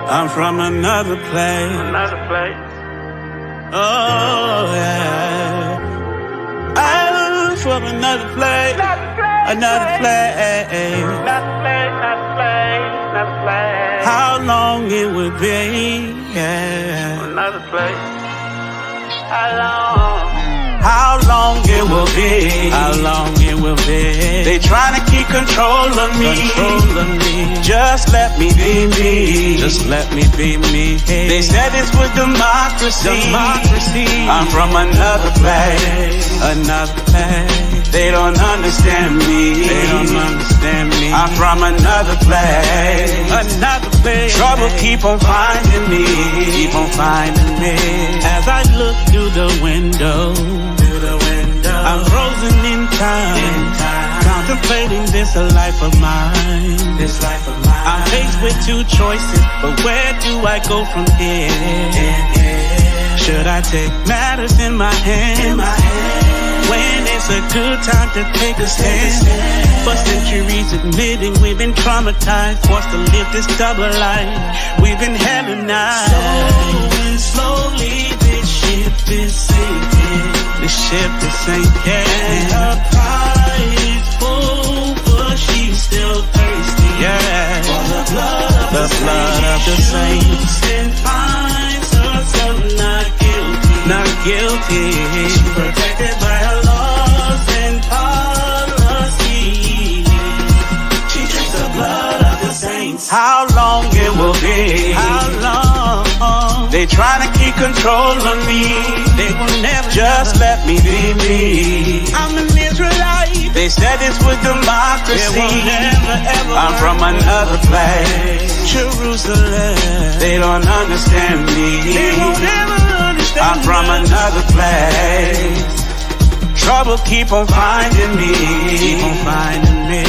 I'm from another place. Oh, yeah. I'm from another place. Another place. How long it would be, yeah. Another place. How long it will be. How long it will be. They trying to keep control of me. Just let me be me. Just let me be me. They said this was democracy. I'm from another place. Another place. They don't understand me. They don't understand me. I'm from another place. Another place. Trouble keep on finding me. Keep on finding me. As I look through the window, I'm frozen in time, contemplating this life of mine. I'm faced with two choices, but where do I go from here? Should I take matters in my hands? When it's a good time to take a stand? For centuries admitting we've been traumatized, forced to live this double life. We've been Hellenized. Slowly this ship is sinking. The ship is sinking. And her pride is full, but she's still thirsty. Yeah. For the blood of the saints. And finds herself not guilty. Not guilty. She's protected by her laws and policies. She drinks the blood of the saints. How long it will be? How long? They trying to keep control of me. They will never just let me be me. I'm an Israelite. They said this was democracy. They will never ever. I'm from another place. Jerusalem. They don't understand me. They will never understand. I'm from another place. Trouble keep on finding me. Keep on finding me.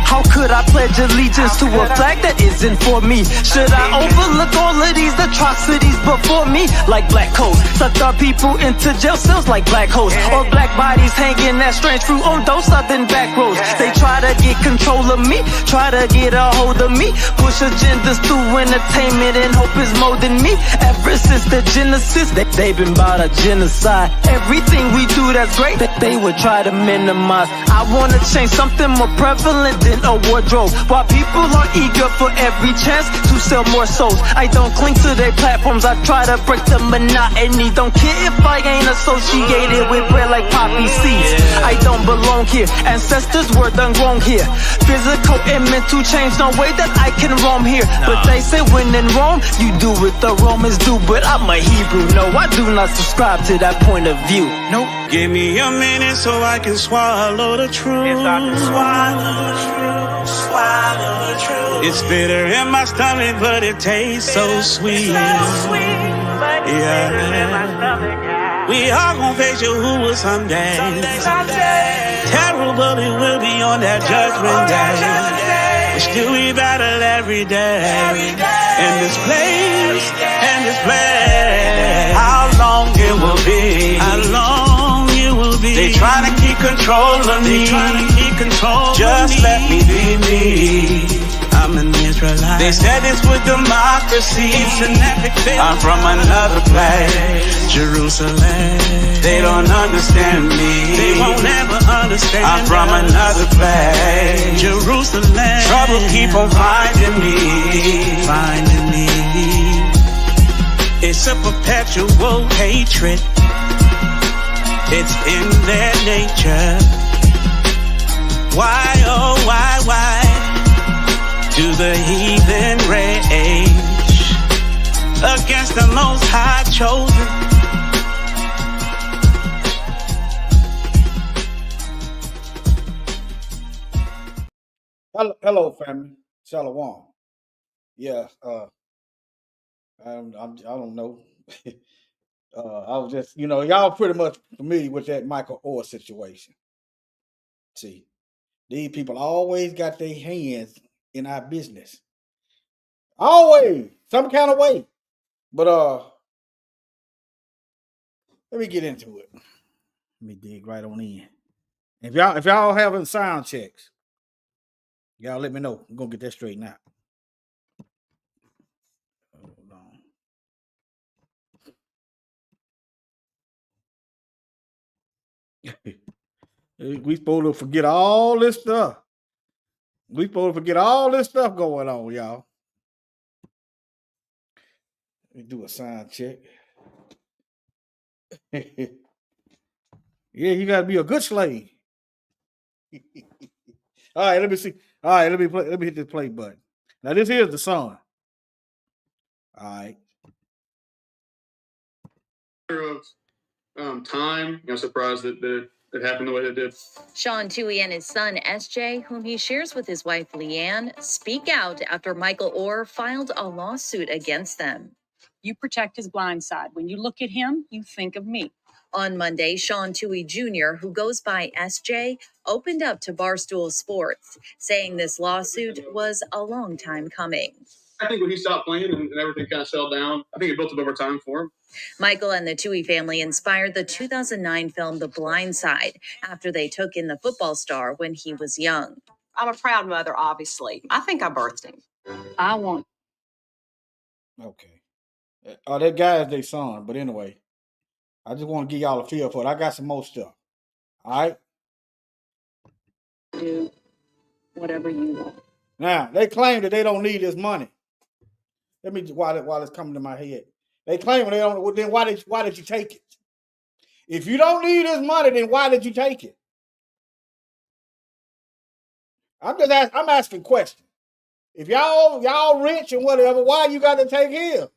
How could I pledge allegiance to a flag that isn't for me? Should I overlook all of these atrocities before me? Like black coats, sucked our people into jail cells like black holes. Or black bodies hanging that strange fruit on those southern back roads. They try to get control of me, try to get a hold of me. Push agendas through entertainment and hope is molding me. Ever since the Genesis, they've been about a genocide. Everything we do that's great, they would try to minimize. I wanna change something more prevalent than a wardrobe. While people are eager for every chance to sell more souls, I don't cling to their platforms, I try to break the monotony. Don't care if I ain't associated with bread like poppy seeds. I don't belong here, ancestors were done wrong here. Physical and mental change, no way that I can roam here. But they say when in Rome, you do what the Romans do. But I'm a Hebrew, no, I do not subscribe to that point of view. Nope. Give me a minute so I can swallow the truth. If I can swallow the truth, swallow the truth. It's bitter in my stomach, but it tastes so sweet. Yeah. We all gon' face Yahuwah someday. Terrible, it will be on that judgment day. But still we battle every day. In this place, in this place. How long it will be? How long it will be? They trying to keep control of me. Just let me be me. I'm an Israelite. They said this was democracy. It's an epic thing. I'm from another place. Jerusalem. They don't understand me. They won't ever understand. I'm from another place. Jerusalem. Trouble keep on finding me. Finding me. It's a perpetual hatred. It's in their nature. Why, oh, why do the heathen rage against the Most High chosen? Hello, family. Shalom. Yeah, I don't know. I was just, y'all pretty much familiar with that Michael Orr situation. See, these people always got their hands in our business. Always, some kind of way. But let me get into it. Let me dig right on in. If y'all having sound checks, y'all let me know. I'm gonna get that straightened out. We supposed to forget all this stuff. We supposed to forget all this stuff going on, y'all. We do a sign check. Yeah, you gotta be a good slave. All right, let me see. All right, let me hit this play button. Now this here's the song. All right. Of time, I'm surprised that it happened the way it did. Sean Tuohy and his son SJ, whom he shares with his wife Leanne, speak out after Michael Orr filed a lawsuit against them. You protect his blind side. When you look at him, you think of me. On Monday, Sean Tuohy Jr., who goes by SJ, opened up to Barstool Sports, saying this lawsuit was a long time coming. I think when he stopped playing and everything kind of settled down, I think it built up over time for him. Michael and the Tuohy family inspired the 2009 film The Blind Side after they took in the football star when he was young. I'm a proud mother, obviously. I think I birthed him. I want. Okay. That guy is their son, but anyway, I just want to give y'all a feel for it. I got some more stuff. All right. Do whatever you want. Now they claim that they don't need this money. Let me while it's coming to my head. They claim they don't. Well, then why did you take it? If you don't need this money, then why did you take it? I'm asking questions. If y'all rich and whatever, why you got to take him?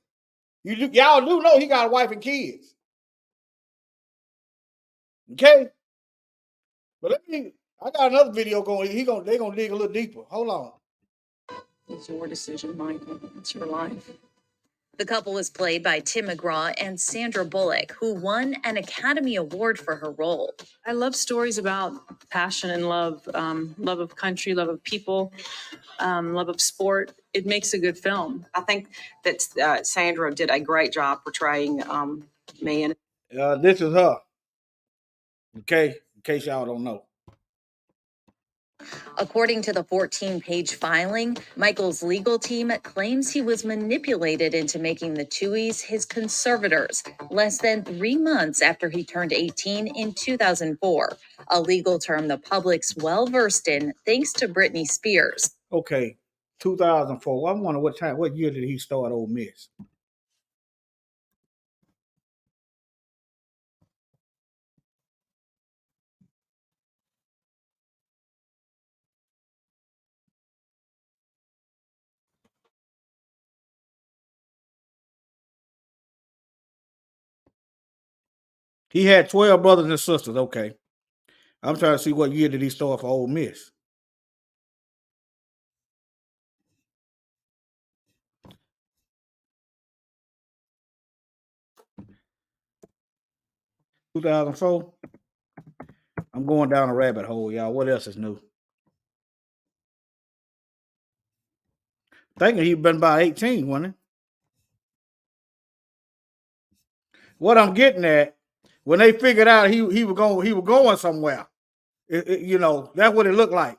Y'all do know he got a wife and kids. Okay? But I got another video going. They gonna dig a little deeper. Hold on. It's your decision, Michael. It's your life. The couple was played by Tim McGraw and Sandra Bullock, who won an Academy Award for her role. I love stories about passion and love, love of country, love of people, love of sport. It makes a good film. I think that Sandra did a great job portraying me. And This is her. Okay, in case y'all don't know. According to the 14-page filing, Michael's legal team claims he was manipulated into making the Tuohys his conservators less than 3 months after he turned 18 in 2004, a legal term the public's well-versed in thanks to Britney Spears. Okay, 2004. Well, I wonder what year did he start Ole Miss? He had 12 brothers and sisters. Okay. I'm trying to see what year did he start for Ole Miss. (2004). I'm going down a rabbit hole, y'all. What else is new? Thinking he'd been about 18, wasn't he? What I'm getting at, when they figured out he was going somewhere, that's what it looked like.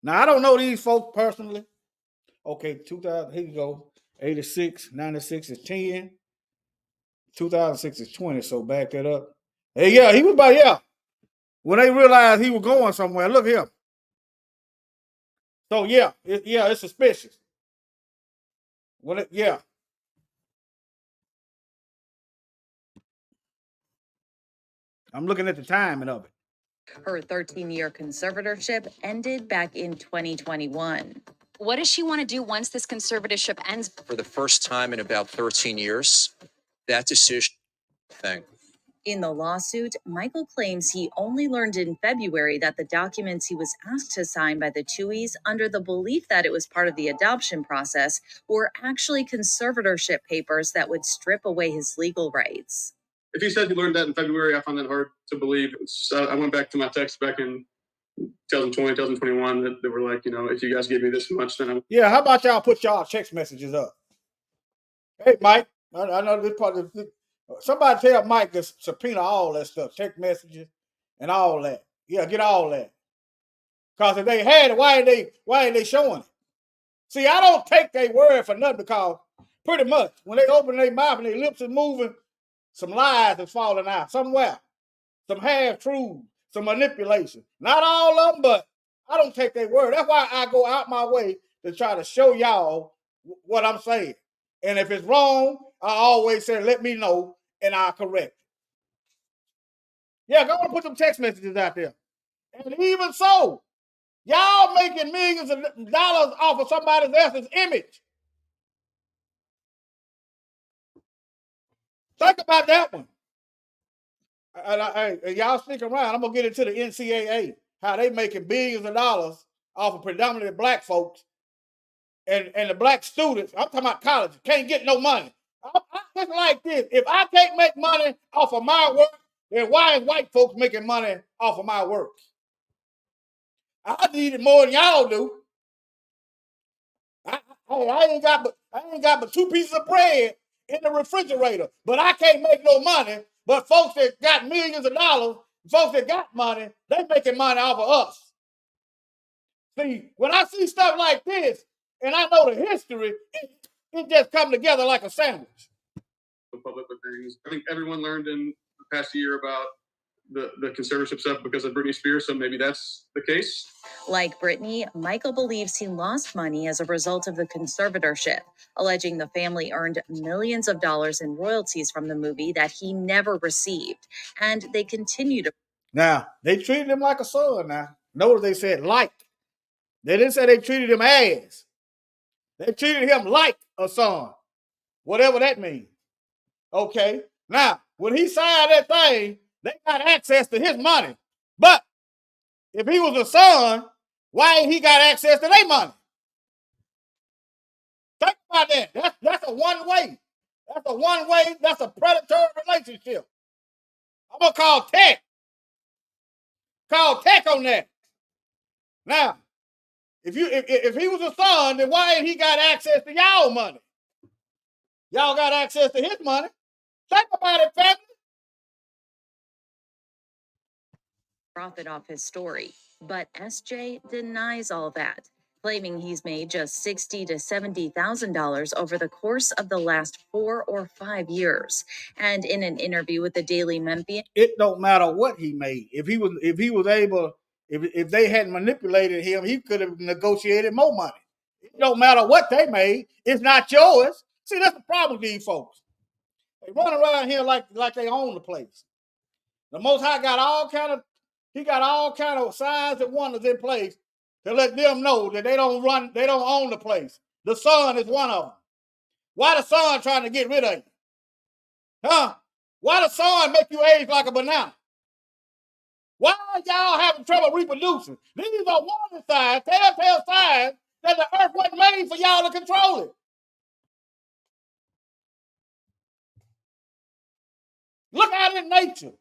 Now I don't know these folks personally. Okay, 2000. Here you go. 86, 96 is 10. 2006 is 20. So back that up. Hey, yeah, he was about when they realized he was going somewhere. Look here. So it's suspicious. I'm looking at the timing of it. Her 13-year conservatorship ended back in 2021. What does she want to do once this conservatorship ends? For the first time in about 13 years, that decision thing. In the lawsuit, Michael claims he only learned in February that the documents he was asked to sign by the Tuohys under the belief that it was part of the adoption process were actually conservatorship papers that would strip away his legal rights. If he said he learned that in February, I find that hard to believe. I went back to my text back in 2020, 2021 that they were like, if you guys give me this much, then Yeah, how about y'all put y'all text messages up? Hey, Mike, I know this part of somebody tell Mike to subpoena all that stuff, text messages and all that. Yeah, get all that. Because if they had it, why ain't they showing it? See, I don't take their word for nothing because pretty much when they open their mouth and their lips are moving, some lies is falling out somewhere. some half-truths, some manipulation. Not all of them, but I don't take their word. That's why I go out my way to try to show y'all what I'm saying. And if it's wrong, I always say, let me know, and I'll correct it. Yeah, go and put some text messages out there. And even so, y'all making millions of dollars off of somebody else's image. Think about that one. And y'all stick around. I'm going to get into the NCAA, how they making billions of dollars off of predominantly black folks and the black students. I'm talking about college, can't get no money. It's like this. If I can't make money off of my work, then why is white folks making money off of my work? I need it more than y'all do. I ain't got but 2 pieces of bread in the refrigerator, but I can't make no money. But folks that got millions of dollars, folks that got money, they making money off of us. See, when I see stuff like this, and I know the history, it just come together like a sandwich. The public with things. I think everyone learned in the past year about the conservatorship stuff because of Britney Spears, so maybe that's the case. Like Britney, Michael believes he lost money as a result of the conservatorship, alleging the family earned millions of dollars in royalties from the movie that he never received. And they continue to. Now, they treated him like a son now. Notice they said like. They didn't say they treated him as. They treated him like a son. Whatever that means. Okay. Now, when he signed that thing, they got access to his money. But if he was a son, why ain't he got access to their money? Think about that. That's a one-way. That's a one-way. That's a predatory relationship. I'm gonna call tech. Call tech on that. Now, if he was a son, then why ain't he got access to y'all money? Y'all got access to his money. Think about it, family. Profit off his story. But SJ denies all that, claiming he's made just $60,000 to $70,000 over the course of the last 4 or 5 years. And in an interview with the Daily Memphian, it don't matter what he made. If they hadn't manipulated him, he could have negotiated more money. It don't matter what they made. It's not yours. See, that's the problem with these folks. They run around here like they own the place. The Most High got all kind of signs and wonders in place to let them know that they don't own the place. The Son is one of them. Why the Son trying to get rid of you? Huh? Why the Son make you age like a banana? Why are y'all having trouble reproducing? These are warning signs, telltale signs that the earth wasn't made for y'all to control it. Look out in nature.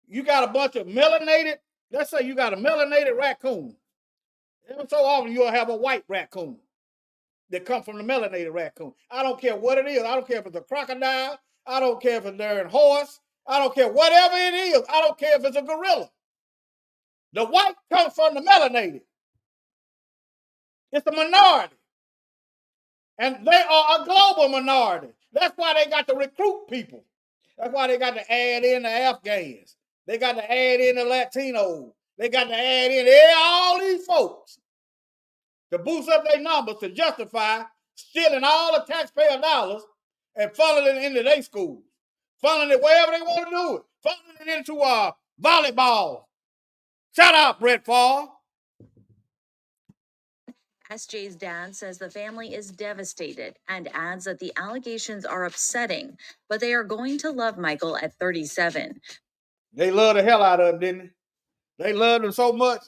You got a bunch of melanated, let's say you got a melanated raccoon. Every so often you'll have a white raccoon that come from the melanated raccoon. I don't care what it is. I don't care if it's a crocodile. I don't care if it's a darn horse. I don't care whatever it is. I don't care if it's a gorilla. The white comes from the melanated. It's a minority. And they are a global minority. That's why they got to recruit people. That's why they got to add in the Afghans. They got to add in the Latinos. They got to add in all these folks to boost up their numbers to justify stealing all the taxpayer dollars and funneling it into their schools. Funneling it wherever they want to do it. Funneling it into volleyball. Shout out, Brett Favre. SJ's dad says the family is devastated and adds that the allegations are upsetting, but they are going to love Michael at 37. They love the hell out of him, didn't they? They loved him so much.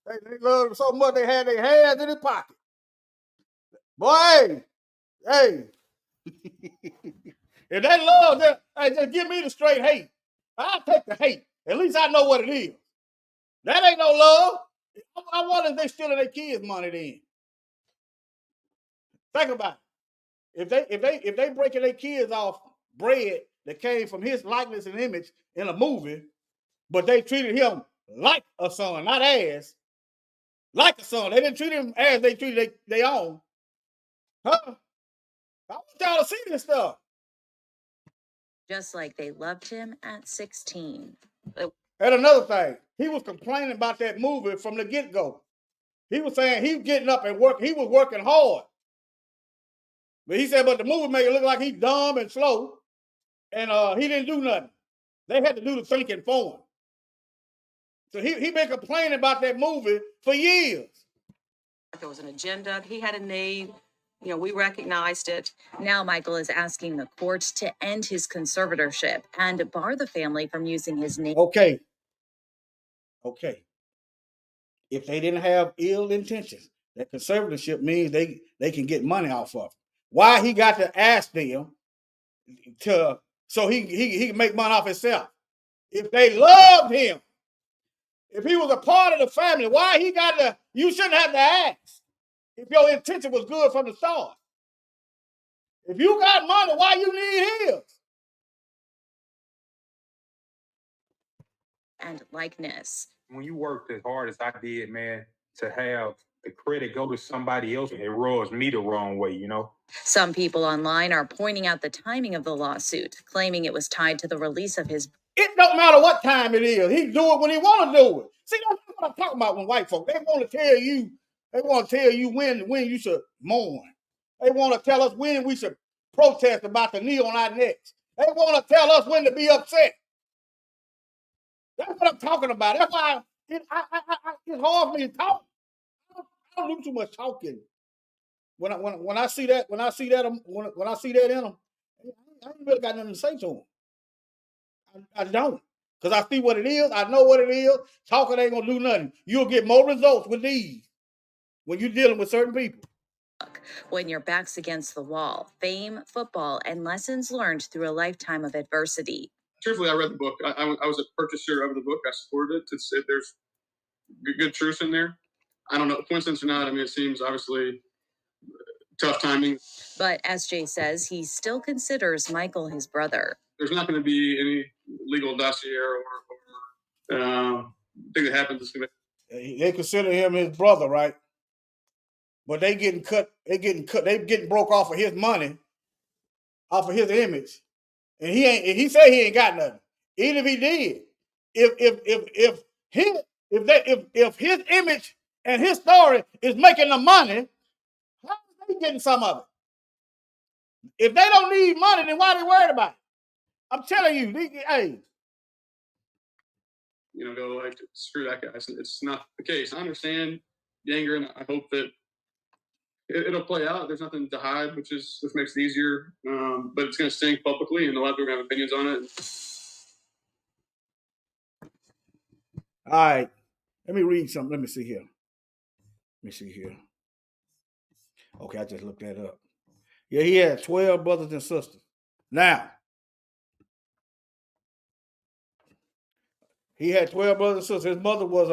They loved him so much they had their hands in his pocket. Boy, hey. If they love that, hey, just give me the straight hate. I'll take the hate. At least I know what it is. That ain't no love. I wonder if they stealing their kids' money then. Think about it. If they breaking their kids off bread that came from his likeness and image in a movie, but they treated him like a son, not as. Like a son. They didn't treat him as they treated their own. Huh? I want y'all to see this stuff. Just like they loved him at 16. And another thing, he was complaining about that movie from the get-go. He was saying he was getting up and work. He was working hard. But he said, but the movie made it look like he's dumb and slow, and he didn't do nothing. They had to do the thinking for him. So he been complaining about that movie for years. There was an agenda. He had a need. You know, we recognized it. Now Michael is asking the court to end his conservatorship and bar the family from using his name. Okay. If they didn't have ill intentions, that conservatorship means they can get money off of it. Why he got to ask them to so he can make money off himself? If they loved him, if he was a part of the family, why he got to? You shouldn't have to ask if your intention was good from the start. If you got money, why you need his? And likeness. When you worked as hard as I did, man, to have the credit go to somebody else, it rubs me the wrong way, you know? Some people online are pointing out the timing of the lawsuit, claiming it was tied to the release of his. It don't matter what time it is. He do it when he want to do it. See, that's what I'm talking about when white folks, they want to tell you, when you should mourn. They want to tell us when we should protest about the knee on our necks. They want to tell us when to be upset. That's what I'm talking about. That's why it's hard for me to talk. I don't do too much talking. When I see that in them, I ain't really got nothing to say to them. I don't. Because I see what it is. I know what it is. Talking ain't going to do nothing. You'll get more results with these when you're dealing with certain people. When your back's against the wall, fame, football, and lessons learned through a lifetime of adversity. Truthfully, I read the book. I was a purchaser of the book. I supported it. There's good truth in there. I don't know, coincidence or not. I mean, it seems obviously tough timing. But SJ says he still considers Michael his brother. There's not going to be any legal dossier or thing that happens. They consider him his brother, right? But they getting cut. They getting broke off of his money, off of his image, and he said he ain't got nothing. Even if he did, if his image and his story is making the money, how are they getting some of it? If they don't need money, then why are they worried about it? I'm telling you, hey. Go like, screw that guy. It's not the case. I understand the anger, and I hope that it'll play out. There's nothing to hide, which makes it easier. But it's going to stink publicly, and a lot of people are going to have opinions on it. All right. Let me read something. Let me see here. Okay, I just looked that up. Yeah, he had 12 brothers and sisters. Now, he had 12 brothers and sisters. His mother was,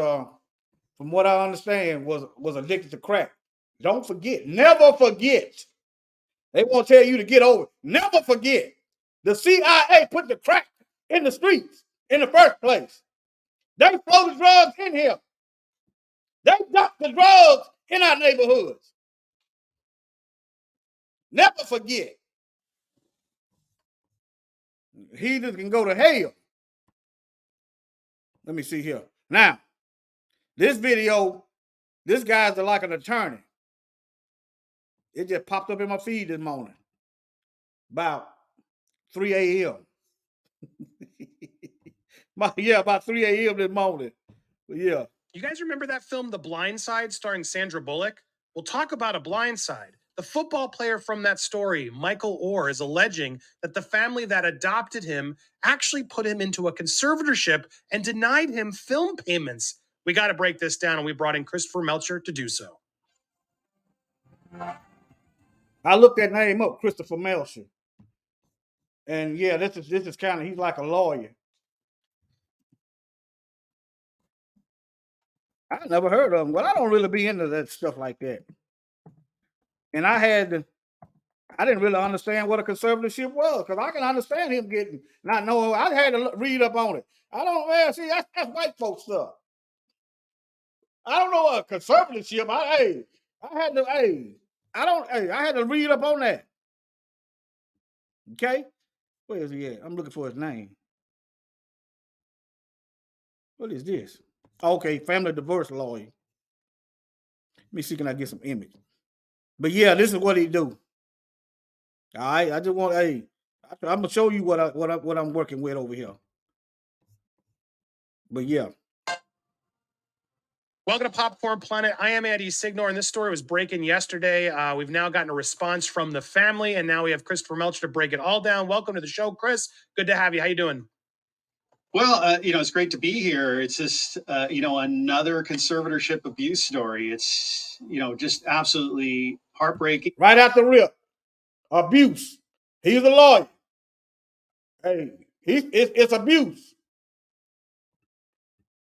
from what I understand, was addicted to crack. Don't forget. Never forget. They want to tell you to get over it. Never forget. The CIA put the crack in the streets in the first place. They flow the drugs in here. They dump the drugs in our neighborhoods. Never forget. Heathens can go to hell. Let me see here. Now, this video, this guy's like an attorney. It just popped up in my feed this morning. About 3 a.m. About 3 a.m. this morning. But yeah. You guys remember that film, The Blind Side, starring Sandra Bullock? We'll talk about A Blind Side. The football player from that story, Michael Orr, is alleging that the family that adopted him actually put him into a conservatorship and denied him film payments. We got to break this down, and we brought in Christopher Melcher to do so. I looked that name up, Christopher Melcher. And yeah, this is kind of, he's like a lawyer. I never heard of him. Well, I don't really be into that stuff like that. And I didn't really understand what a conservatorship was, because I can understand him not knowing. I had to read up on it. I don't, man, see, that's white folks stuff. I don't know what a conservatorship. I had to read up on that. Okay? Where is he at? I'm looking for his name. What is this? Okay, family divorce lawyer. Let me see, can I get some image? But yeah, this is what he do. All right, I just want, hey, I'm gonna show you what I'm working with over here. But yeah. Welcome to Popcorn Planet. I am Andy Signor, and this story was breaking yesterday. We've now gotten a response from the family, and now we have Christopher Melcher to break it all down. Welcome to the show, Chris. Good to have you. How you doing? Well, it's great to be here. It's just, another conservatorship abuse story. It's, just absolutely heartbreaking. Right out the rip, abuse. He's a lawyer. Hey, it's abuse.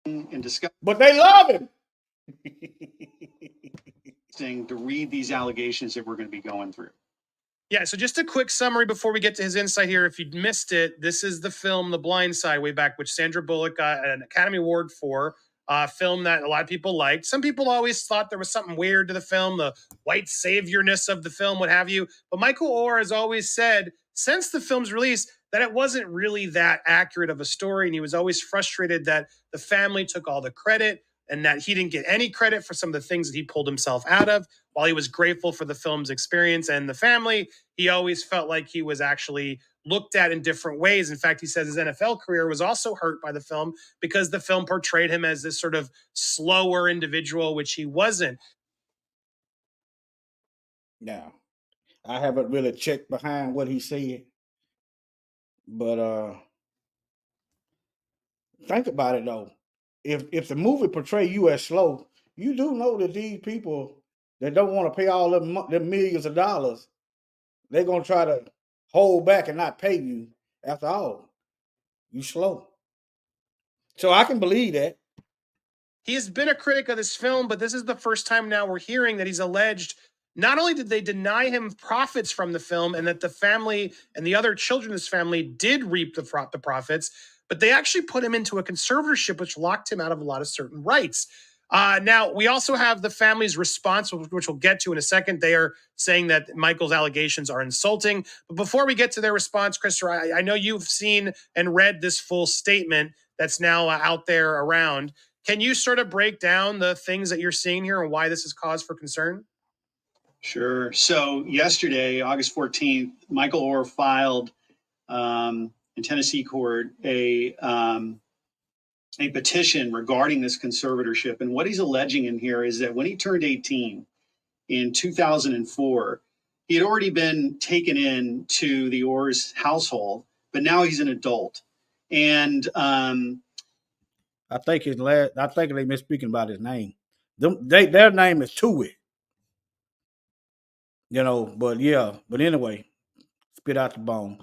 And disgusting. But they love him. To read these allegations that we're going to be going through. Yeah, so just a quick summary before we get to his insight here. If you'd missed it, this is the film The Blind Side, way back, which Sandra Bullock got an Academy Award for. A film that a lot of people liked. Some people always thought there was something weird to the film, the white saviorness of the film, what have you. But Michael Oher has always said, since the film's release, that it wasn't really that accurate of a story. And he was always frustrated that the family took all the credit and that he didn't get any credit for some of the things that he pulled himself out of. While he was grateful for the film's experience and the family, he always felt like he was actually looked at in different ways. In fact, he says his NFL career was also hurt by the film because the film portrayed him as this sort of slower individual, which he wasn't. Now, I haven't really checked behind what he said, but think about it though. If the movie portray you as slow, you do know that these people that don't want to pay all them millions of dollars, they're gonna try to hold back and not pay you. After all, you slow. So I can believe that. He has been a critic of this film, but this is the first time now we're hearing that he's alleged not only did they deny him profits from the film and that the family and the other children in his family did reap the profits, but they actually put him into a conservatorship, which locked him out of a lot of certain rights. Now, we also have the family's response, which we'll get to in a second. They are saying that Michael's allegations are insulting. But before we get to their response, Christopher, I know you've seen and read this full statement that's now out there around. Can you sort of break down the things that you're seeing here and why this is cause for concern? Sure. So yesterday, August 14th, Michael Oher filed in Tennessee court a petition regarding this conservatorship. And what he's alleging in here is that when he turned 18 in 2004, he had already been taken in to the Oher's household, but now he's an adult. And I think they misspeaking about his name. Their name is Tuohy. But anyway, spit out the bones.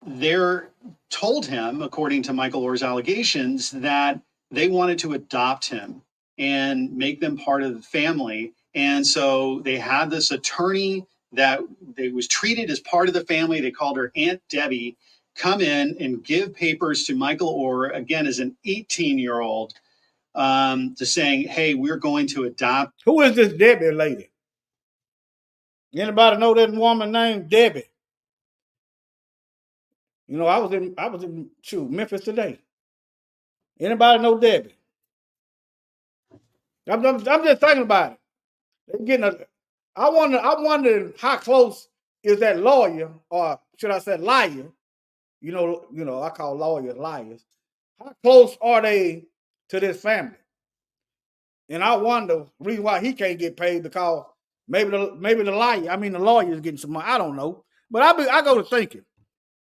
They're told him, according to Michael Oher's allegations, that they wanted to adopt him and make them part of the family. And so they had this attorney that they was treated as part of the family. They called her Aunt Debbie, come in and give papers to Michael Oher, again, as an 18-year-old, to saying, hey, we're going to adopt. Who is this Debbie lady? Anybody know that woman named Debbie? I was in Memphis today. Anybody know Debbie? I'm just thinking about it. They're getting I wonder how close is that lawyer, or should I say liar? I call lawyers liars. How close are they to this family? And I wonder the reason why he can't get paid, because maybe the lawyer is getting some money. I don't know, but I go to thinking.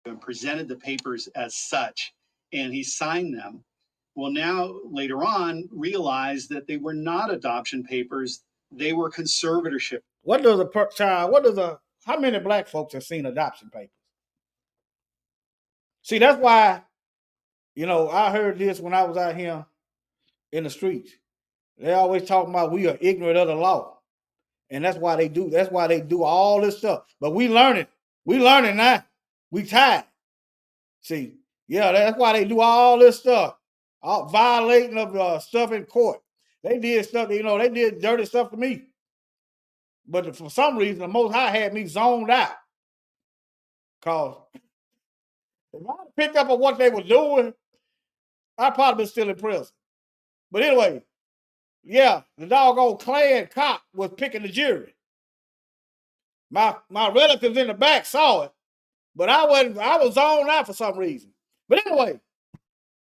And presented the papers as such, and he signed them. Well, now later on, realized that they were not adoption papers; they were conservatorship. How many black folks have seen adoption papers? See, that's why, I heard this when I was out here in the streets. They always talking about we are ignorant of the law. And that's why they do all this stuff. But we learn it. We learning now. We tired. See, yeah, that's why they do all this stuff. All violating of stuff in court. They did stuff, they did dirty stuff to me. But for some reason, the Most High had me zoned out. Because if I picked up on what they were doing, I'd probably been still in prison. But anyway, yeah, the doggone Klan cop was picking the jury. My relatives in the back saw it, but I was zoned out for some reason. But anyway.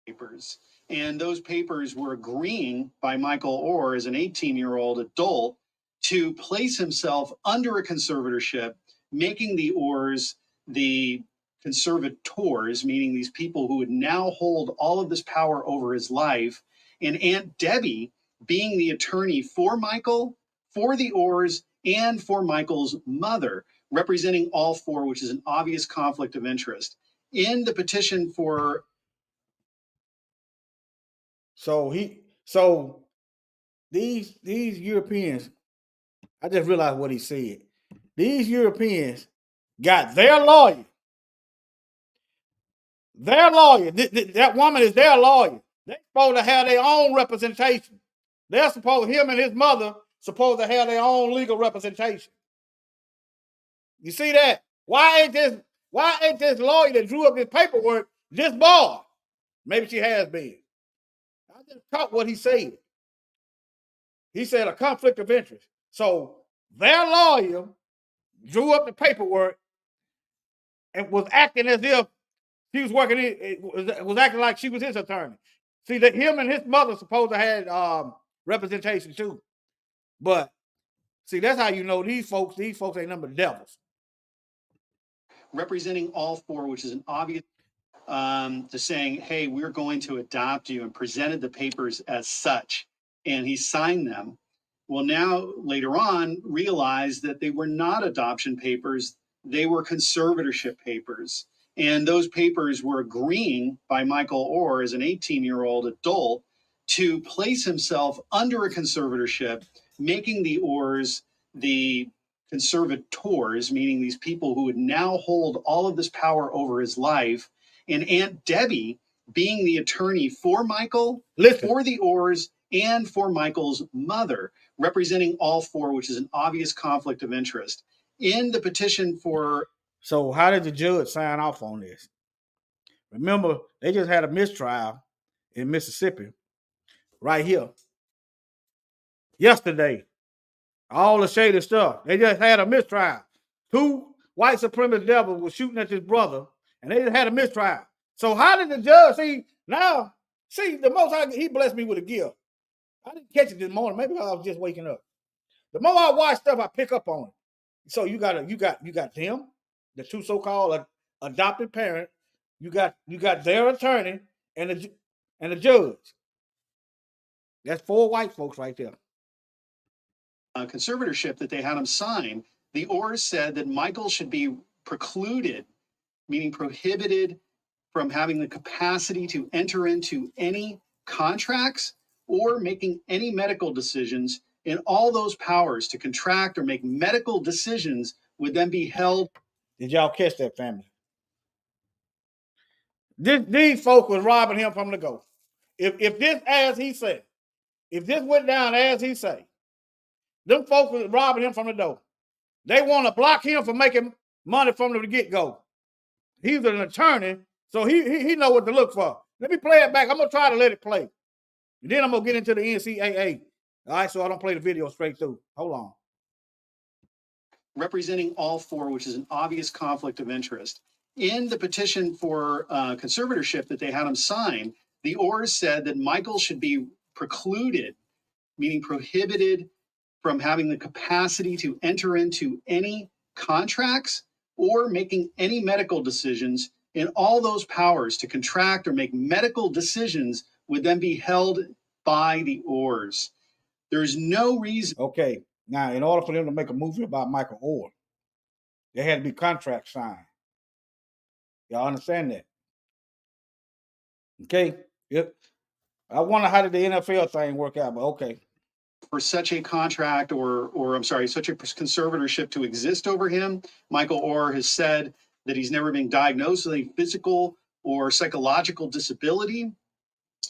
Papers. And those papers were agreeing by Michael Orr as an 18-year-old adult to place himself under a conservatorship, making the Orrs the conservators, meaning these people who would now hold all of this power over his life, and Aunt Debbie being the attorney for Michael, for the Orrs, and for Michael's mother, representing all four, which is an obvious conflict of interest. In the petition for So these Europeans, I just realized what he said. These Europeans got their lawyer. Their lawyer. That woman is their lawyer. They're supposed to have their own representation. They're supposed, him and his mother, supposed to have their own legal representation. You see that? Why ain't this lawyer that drew up this paperwork this barred? Maybe she has been. I just caught what he said. He said a conflict of interest. So their lawyer drew up the paperwork and was acting as if she was working. Was acting like she was his attorney. See, that him and his mother supposed to have representation too. But see, that's how you know these folks ain't number devils. Representing all four, which is an obvious to saying, hey, we're going to adopt you, and presented the papers as such. And he signed them. Well, now later on realized that they were not adoption papers, they were conservatorship papers. And those papers were agreeing by Michael Orr as an 18-year-old adult to place himself under a conservatorship, making the Orrs the conservators, meaning these people who would now hold all of this power over his life, and Aunt Debbie being the attorney for Michael, for the Orrs, and for Michael's mother, representing all four, which is an obvious conflict of interest. In the petition for... So how did the judge sign off on this? Remember, they just had a mistrial in Mississippi right here yesterday. All the shady stuff. They just had a mistrial. 2 white supremacist devils were shooting at this brother, and they just had a mistrial. So how did the judge see? Now, see, the most he blessed me with a gift. I didn't catch it this morning. Maybe I was just waking up. The more I watch stuff, I pick up on it. So you got them, the 2 so-called adopted parents. You got their attorney and the judge. That's 4 white folks right there. Conservatorship that they had him sign, the Orrs said that Michael should be precluded, meaning prohibited, from having the capacity to enter into any contracts or making any medical decisions, and all those powers to contract or make medical decisions would then be held. Did y'all catch that, family? These folks was robbing him from the go. If this, as he said, if this went down as he say, them folks was robbing him from the door. They want to block him from making money from the get-go. He's an attorney, so he know what to look for. Let me play it back. I'm going to try to let it play. And then I'm going to get into the NCAA. All right, so I don't play the video straight through. Hold on. Representing all four, which is an obvious conflict of interest. In the petition for conservatorship that they had him sign, the Orrs said that Michael should be precluded, meaning prohibited, from having the capacity to enter into any contracts or making any medical decisions, and all those powers to contract or make medical decisions would then be held by the Orrs. There's no reason. Okay, now in order for them to make a movie about Michael Orr, there had to be contracts signed. Y'all understand that? Okay. Yep. I wonder how did the NFL thing work out, but okay. For such a contract or I'm sorry, such a conservatorship to exist over him, Michael Orr has said that he's never been diagnosed with a physical or psychological disability.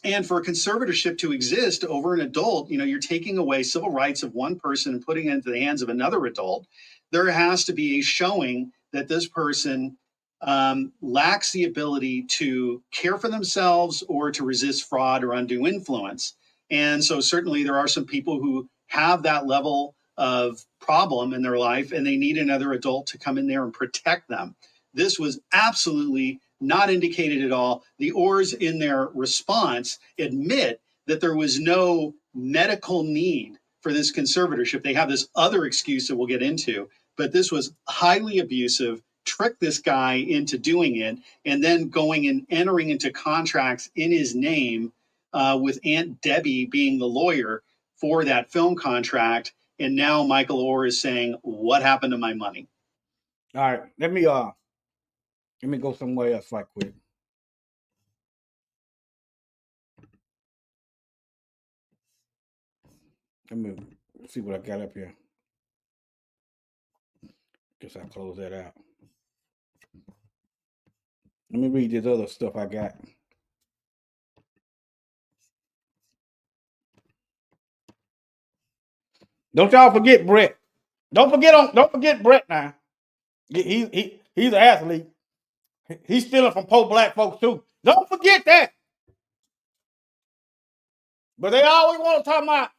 And for a conservatorship to exist over an adult, you're taking away civil rights of one person and putting it into the hands of another adult. There has to be a showing that this person lacks the ability to care for themselves or to resist fraud or undue influence. And so certainly there are some people who have that level of problem in their life and they need another adult to come in there and protect them. This was absolutely not indicated at all. The Orrs in their response admit that there was no medical need for this conservatorship. They have this other excuse that we'll get into, but this was highly abusive, tricked this guy into doing it, and then going and entering into contracts in his name with Aunt Debbie being the lawyer for that film contract. And now Michael Orr is saying, what happened to my money? All right, let me go somewhere else right quick. Let me see what I got up here. Guess I'll close that out. Let me read this other stuff I got. Don't y'all forget Brett. Don't forget Brett now. He's an athlete. He's stealing from poor black folks too. Don't forget that. But they always want to talk about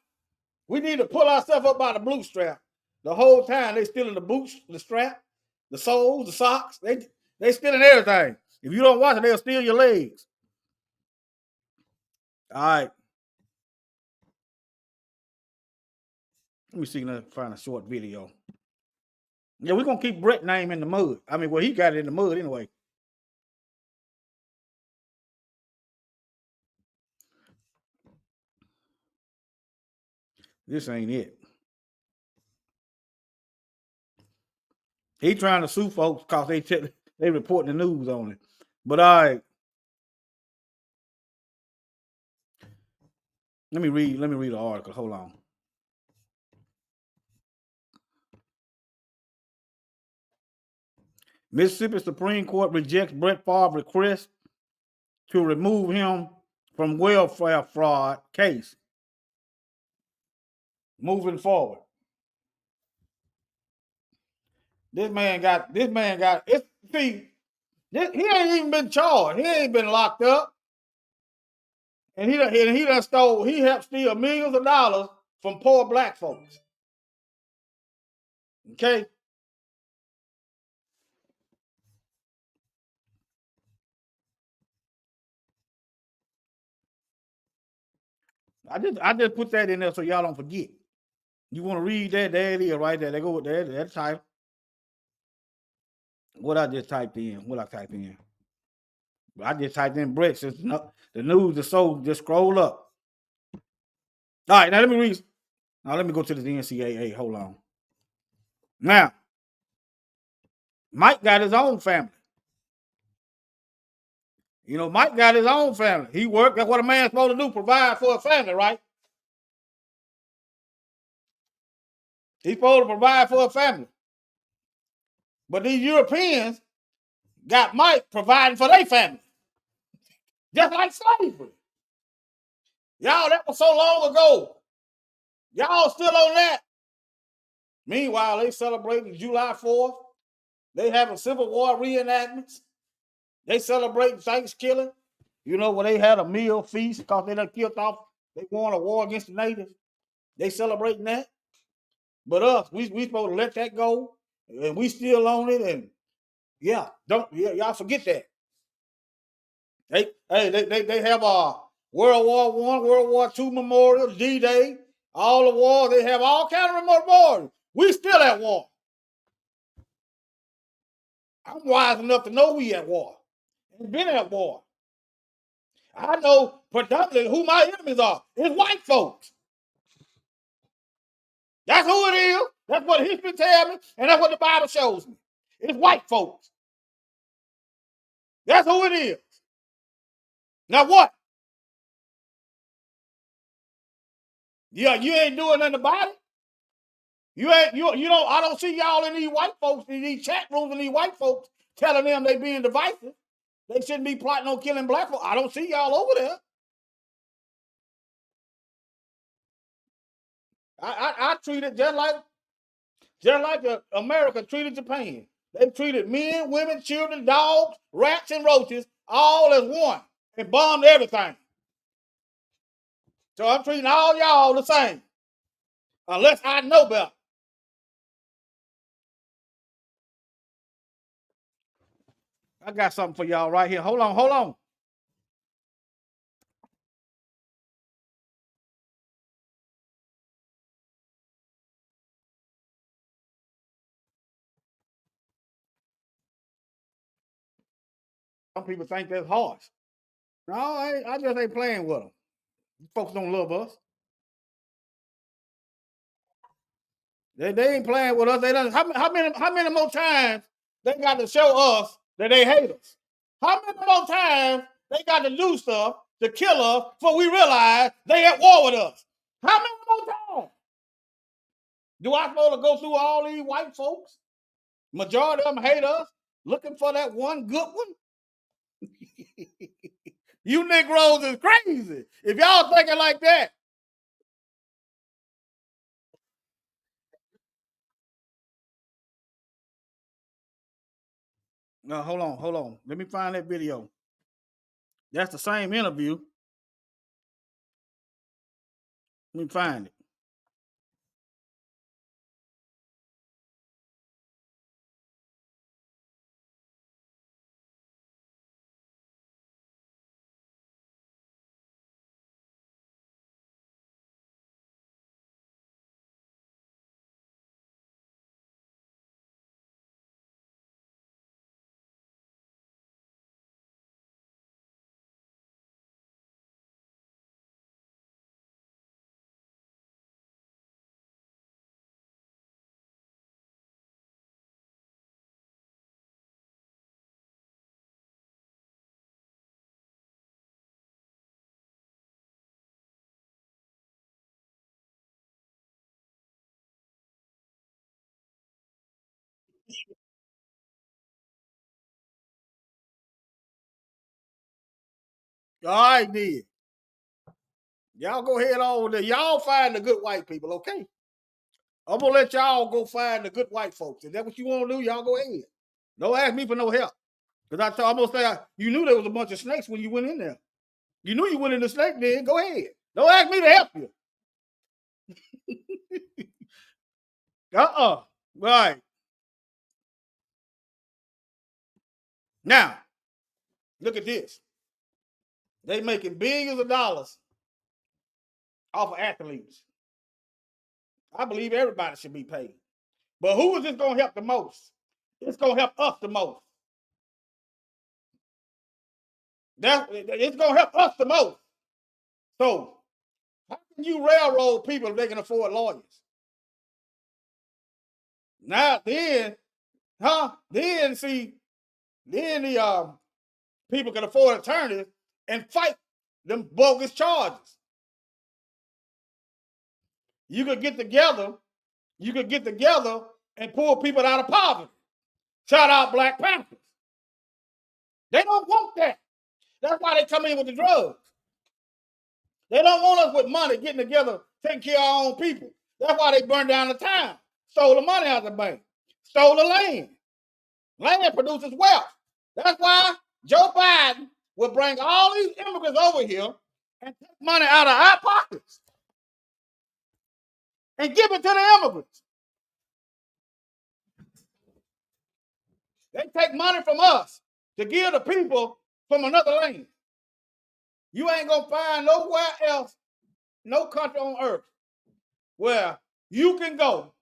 we need to pull ourselves up by the blue strap. The whole time they stealing the boots, the strap, the soles, the socks. They stealing everything. If you don't watch it, they'll steal your legs. All right. Let me see if I can find a short video. Yeah, we're gonna keep Brett's name in the mud. I mean, well, he got it in the mud anyway. This ain't it. He trying to sue folks because they reporting the news on it. But all right. Let me read the article. Hold on. Mississippi Supreme Court rejects Brett Favre's request to remove him from welfare fraud case. Moving forward. This man got it's see, he ain't even been charged. He ain't been locked up. And he helped steal millions of dollars from poor black folks. Okay? I just put that in there so y'all don't forget. You want to read that? There it is, right there. They go with that. That's title. What I just typed in. I just typed in Brett. Since the news is so, just scroll up. All right, now let me read. Now let me go to the NCAA. Hold on. Now, Mike got his own family. You know, Mike got his own family. He worked. That's what a man's supposed to do, provide for a family, right? He's supposed to provide for a family. But these Europeans got Mike providing for their family. Just like slavery. Y'all, that was so long ago. Y'all still on that. Meanwhile, they celebrating July 4th. They having Civil War reenactments. They celebrating Thanksgiving. You know, when they had a meal feast because they done killed off, they won a war against the natives. They celebrating that. But us, we supposed to let that go. And we still on it. And y'all forget that. They have World War I, World War II memorials, D-Day, all the wars. They have all kind of memorials. We still at war. I'm wise enough to know we at war. We've been at war. I know predominantly who my enemies are. It's white folks. That's who it is. That's what history tells me, and that's what the Bible shows me. It's white folks. That's who it is. Now what? Yeah, you ain't doing nothing about it. You don't. I don't see y'all in these white folks, in these chat rooms, and these white folks telling them they being divisive. They shouldn't be plotting on killing black folks. I don't see y'all over there. I treat it just like America treated Japan. They've treated men, women, children, dogs, rats, and roaches all as one and bombed everything. So I'm treating all y'all the same, unless I know better. I got something for y'all right here. Hold on, hold on. Some people think that's harsh. No, I just ain't playing with them. Folks don't love us. They ain't playing with us. They done, how many more times they got to show us that they hate us? How many more times they got to do stuff to kill us before we realize they at war with us? How many more times? Do I supposed to go through all these white folks? Majority of them hate us, looking for that one good one. You Negroes is crazy. If y'all thinking like that. No, hold on. Let me find that video. That's the same interview. Let me find it. All right, then. Y'all go ahead on there. Y'all find the good white people, okay? I'm gonna let y'all go find the good white folks. Is that what you want to do? Y'all go ahead. Don't ask me for no help. Because I'm gonna say you knew there was a bunch of snakes when you went in there. You knew you went in the snake den. Go ahead. Don't ask me to help you. Right. Now, look at this. They making billions of dollars off of athletes. I believe everybody should be paid. But who is this going to help the most? It's going to help us the most. It's going to help us the most. So, how can you railroad people if they can afford lawyers? Now, then the people can afford attorneys and fight them bogus charges. You could get together and pull people out of poverty. Shout out Black Panthers. They don't want that. That's why they come in with the drugs. They don't want us with money getting together, taking care of our own people. That's why they burned down the town, stole the money out of the bank, stole the land. Land produces wealth. That's why Joe Biden will bring all these immigrants over here and take money out of our pockets and give it to the immigrants. They take money from us to give the people from another land. You ain't gonna find nowhere else, no country on earth, where you can go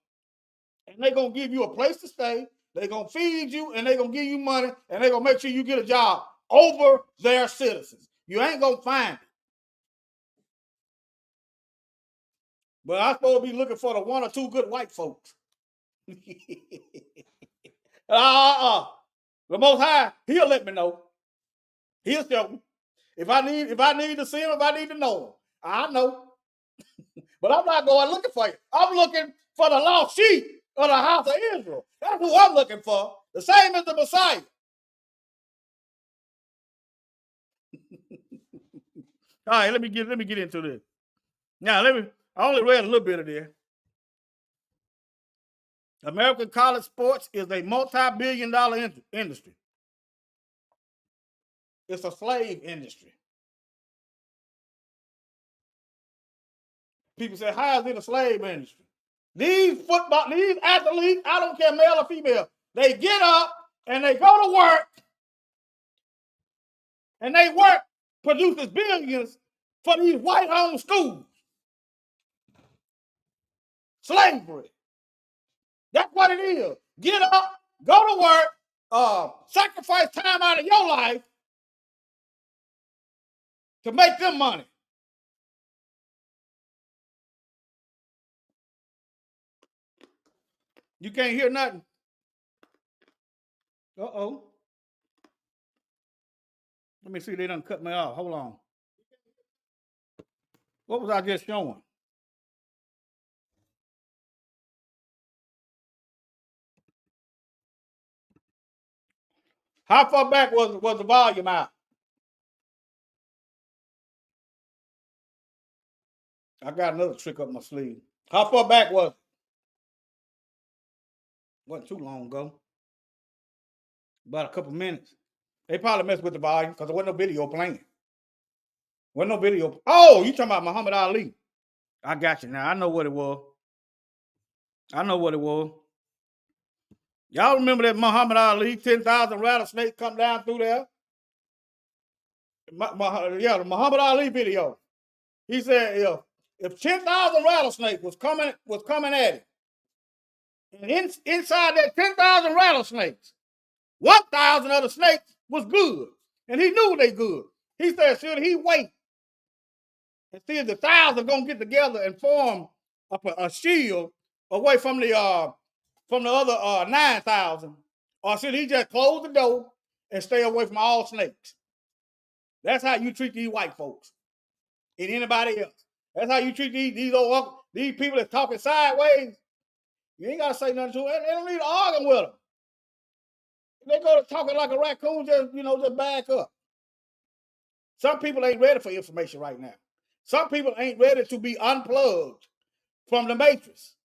and they're gonna give you a place to stay, they're gonna feed you, and they're gonna give you money, and they're gonna make sure you get a job over their citizens. You ain't gonna find it. But I'm supposed to be looking for the one or two good white folks. The Most High, He'll let me know. He'll tell me. If I need to see him, if I need to know him, I know. But I'm not going looking for you. I'm looking for the lost sheep of the house of Israel. That's who I'm looking for. The same as the Messiah. All right, let me get into this. Now, I only read a little bit of this. American college sports is a multi-billion-dollar industry. It's a slave industry. People say, how is it a slave industry? These athletes, I don't care male or female, they get up and they go to work, and they work produces billions for these white-owned schools. Slavery. That's what it is. Get up, go to work, sacrifice time out of your life to make them money. You can't hear nothing. Uh-oh. Let me see, they done cut me off. Hold on. What was I just showing? How far back was the volume out? I got another trick up my sleeve. How far back was it? Wasn't too long ago. About a couple minutes. They probably messed with the volume because there wasn't no video playing. Wasn't no video. Oh, you talking about Muhammad Ali. I got you now. I know what it was. I know what it was. Y'all remember that Muhammad Ali, 10,000 rattlesnakes come down through there? Yeah, the Muhammad Ali video. He said if 10,000 rattlesnakes was coming at him, and inside that 10,000 rattlesnakes, 1,000 of the snakes was good, and he knew they good. He said, should he wait and see if the 1,000 gonna get together and form a shield away from the other 9,000, or should he just close the door and stay away from all snakes? That's how you treat these white folks and anybody else. That's how you treat these people that's talking sideways. You ain't gotta say nothing to them. They don't need to argue with them. If they go to talking like a raccoon, just back up. Some people ain't ready for information right now. Some people ain't ready to be unplugged from the matrix.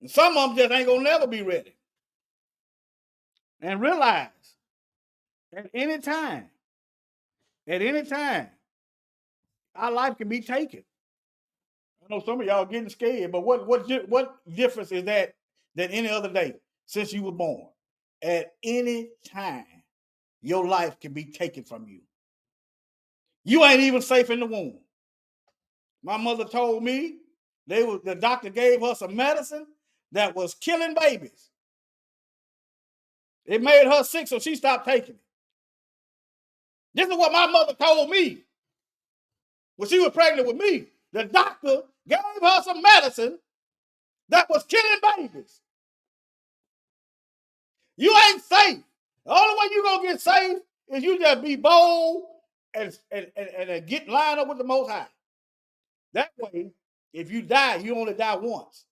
And some of them just ain't gonna never be ready. And realize at any time, our life can be taken. I know some of y'all getting scared, but what difference is that than any other day since you were born? At any time, your life can be taken from you. You ain't even safe in the womb. My mother told me the doctor gave her some medicine that was killing babies. It made her sick, so she stopped taking it. This is what my mother told me when she was pregnant with me. The doctor gave her some medicine that was killing babies. You ain't safe. The only way you gonna get safe is you just be bold and get lined up with the Most High. That way, if you die, you only die once.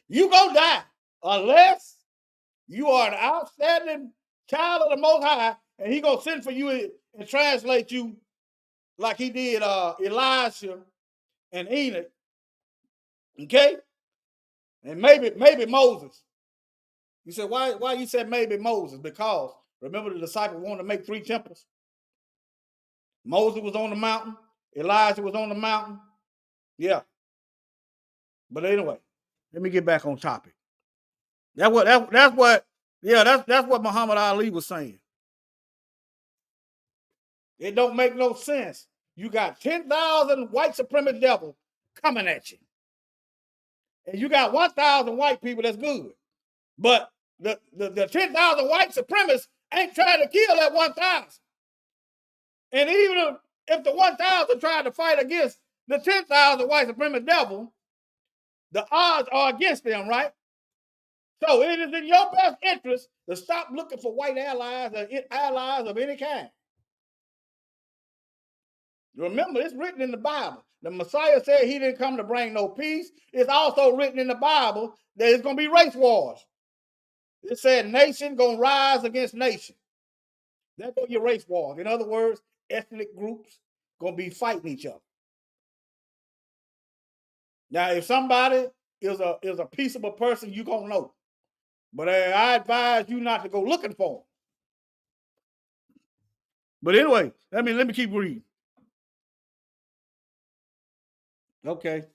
You gonna die unless you are an outstanding child of the Most High, and He gonna send for you and translate you like He did Elijah and Enoch. Okay, and maybe Moses. You said why you said maybe Moses? Because remember the disciples wanted to make 3 temples. Moses was on the mountain. Elijah was on the mountain. Yeah. But anyway, let me get back on topic. That's what Muhammad Ali was saying. It don't make no sense. You got 10,000 white supremacist devils coming at you. And you got 1,000 white people that's good. But the 10,000 white supremacists ain't trying to kill that 1,000. And even if the 1,000 tried to fight against the 10,000 white supremacist devil, the odds are against them, right? So it is in your best interest to stop looking for white allies or allies of any kind. Remember, it's written in the Bible. The Messiah said he didn't come to bring no peace. It's also written in the Bible that it's going to be race wars. It said nation going to rise against nation. That's going to be a race war. In other words, ethnic groups going to be fighting each other. Now, if somebody is a peaceable person, you gonna know. But I advise you not to go looking for him. But anyway, let me keep reading. Okay.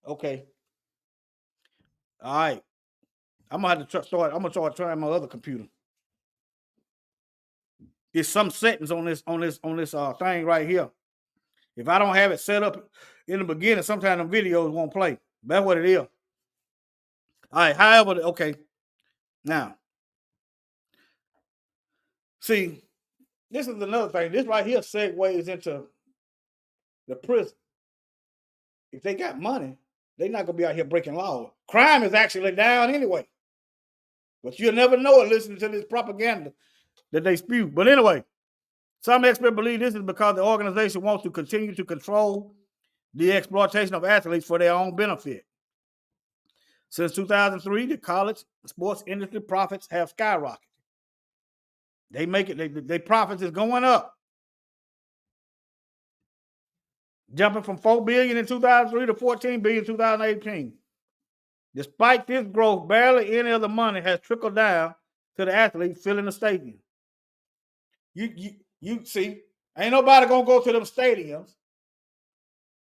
Okay. All right. I'm gonna have to start. I'm gonna start trying my other computer. There's some settings on this thing right here. If I don't have it set up in the beginning, sometimes the videos won't play. That's what it is. All right. However, okay. Now, see, this is another thing. This right here segues into the prison. If they got money, they're not gonna be out here breaking laws. Crime is actually down anyway. But you'll never know it listening to this propaganda that they spew. But anyway, some experts believe this is because the organization wants to continue to control the exploitation of athletes for their own benefit. Since 2003, the college sports industry profits have skyrocketed. Their profits is going up. Jumping from $4 billion in 2003 to $14 billion in 2018. Despite this growth, barely any of the money has trickled down to the athletes filling the stadium. You see, ain't nobody gonna go to them stadiums.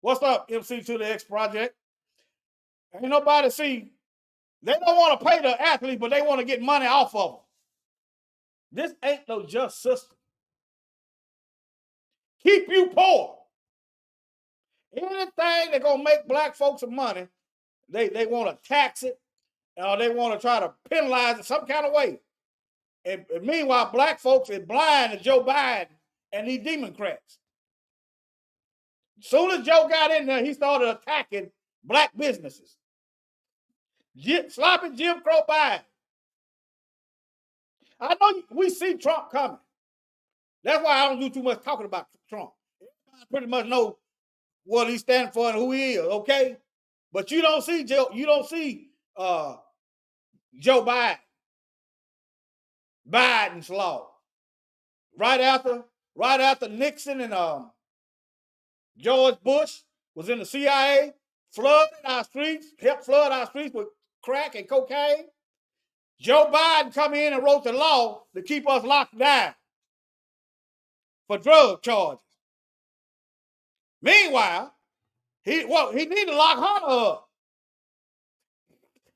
What's up, MC2the X Project? Ain't nobody see. They don't want to pay the athletes, but they want to get money off of them. This ain't no just system. Keep you poor. Anything that's gonna make black folks some money, they want to tax it, or they want to try to penalize it some kind of way. And meanwhile, black folks is blind to Joe Biden and these Democrats. As soon as Joe got in there, he started attacking black businesses. Sloppy Jim Crow Biden. I know we see Trump coming. That's why I don't do too much talking about Trump. I pretty much know what he stands for and who he is, okay? But you don't see Joe Biden. Biden's law. Right after Nixon and George Bush was in the CIA, helped flood our streets with crack and cocaine. Joe Biden come in and wrote the law to keep us locked down for drug charges. Meanwhile, he need to lock Hunter up.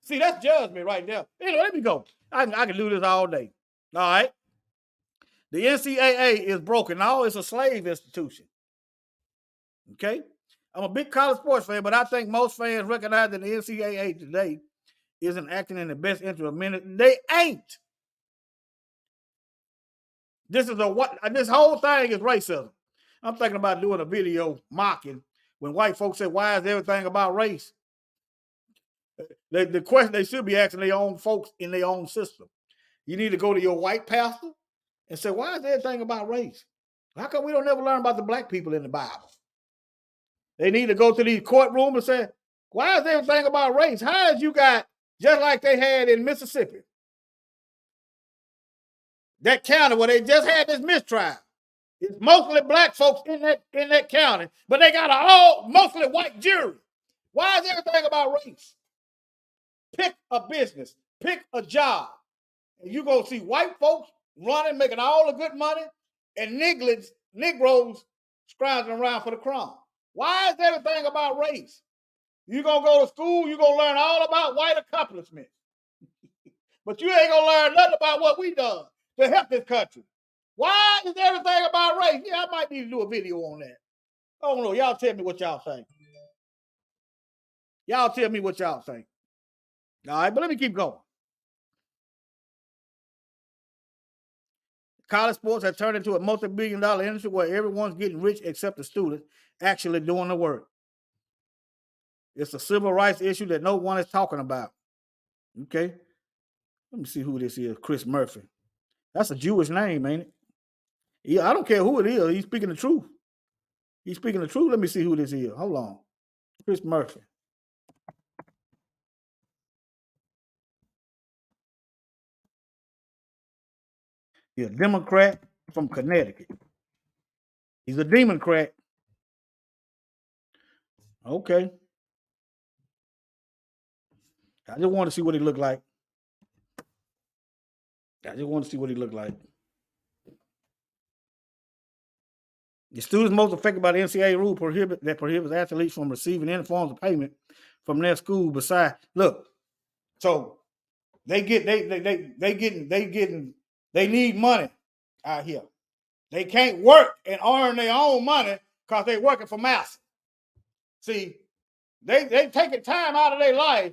See, that's judgment right there. Anyway, let me go. I can do this all day. All right. The NCAA is broken. No, it's a slave institution. Okay? I'm a big college sports fan, but I think most fans recognize that the NCAA today isn't acting in the best interest of men. They ain't. This whole thing is racism. I'm thinking about doing a video mocking when white folks say, why is everything about race? The question they should be asking their own folks in their own system. You need to go to your white pastor and say, why is everything about race? How come we don't ever learn about the black people in the Bible? They need to go to these courtrooms and say, why is everything about race? How is you got, just like they had in Mississippi, that county where they just had this mistrial. It's mostly black folks in that county, but they got mostly white jury. Why is everything about race? Pick a business, pick a job, and you're going to see white folks running, making all the good money, and Negroes scrounging around for the crumb. Why is everything about race? You're going to go to school, you're going to learn all about white accomplishments. But you ain't going to learn nothing about what we done to help this country. Why is everything about race? Yeah, I might need to do a video on that. I don't know. Y'all tell me what y'all think. Y'all tell me what y'all think. All right, but let me keep going. College sports have turned into a multi-billion-dollar industry where everyone's getting rich except the students actually doing the work. It's a civil rights issue that no one is talking about. Okay? Let me see who this is. Chris Murphy. That's a Jewish name, ain't it? Yeah, I don't care who it is. He's speaking the truth. He's speaking the truth. Let me see who this is. Hold on. Chris Murphy. He's a Democrat from Connecticut. He's a Democrat. Okay. I just want to see what he looked like. I just want to see what he looked like. The students most affected by the NCAA rule prohibits athletes from receiving any forms of payment from their school. Besides, look, so they need money out here. They can't work and earn their own money because they're working for massa. See, they taking time out of their life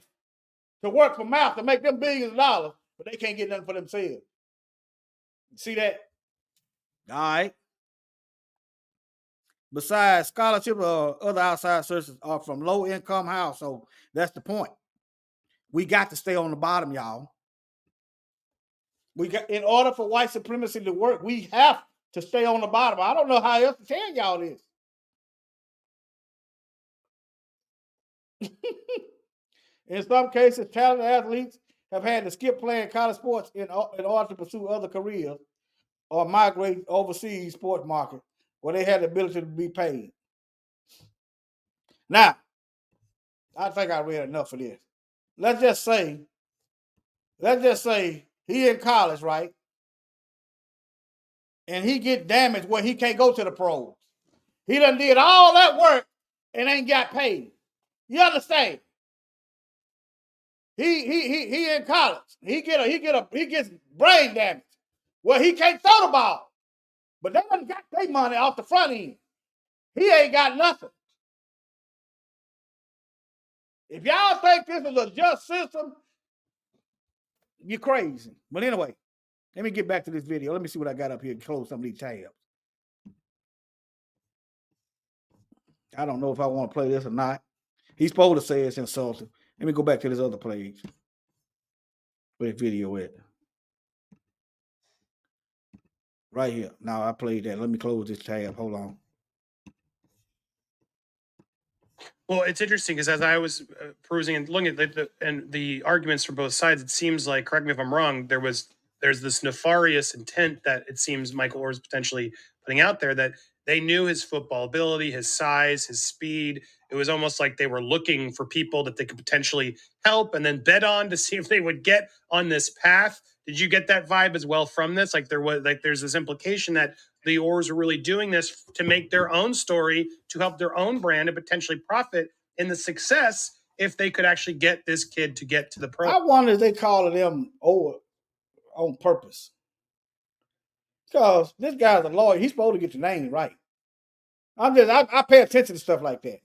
to work for massa to make them billions of dollars, but they can't get nothing for themselves. See that? All right. Besides, scholarship or other outside sources are from low-income households. That's the point. We got to stay on the bottom, y'all. In order for white supremacy to work, we have to stay on the bottom. I don't know how else to tell y'all this. In some cases, talented athletes have had to skip playing college sports in order to pursue other careers or migrate overseas sports market where they had the ability to be paid. Now, I think I read enough of this. Let's just say he in college, right? And he get damaged where he can't go to the pros. He done did all that work and ain't got paid. You understand? He in college. He gets brain damage. Well, he can't throw the ball. But they done got their money off the front end. He ain't got nothing. If y'all think this is a just system, you're crazy. But anyway, let me get back to this video. Let me see what I got up here and close some of these tabs. I don't know if I want to play this or not. He's supposed to say it's insulting. Let me go back to this other page. Where the video at? Right here. Now I played that. Let me close this tab. Hold on. Well, it's interesting because as I was perusing and looking at the arguments from both sides, it seems like, correct me if I'm wrong, there's this nefarious intent that it seems Michael Orr is potentially putting out there, that they knew his football ability, his size, his speed. It was almost like they were looking for people that they could potentially help and then bet on to see if they would get on this path. Did you get that vibe as well from this? Like there's this implication that the Orrs are really doing this to make their own story, to help their own brand and potentially profit in the success if they could actually get this kid to get to the pro. I wonder if they call them over on purpose. Because this guy's a lawyer. He's supposed to get the name right. I pay attention to stuff like that.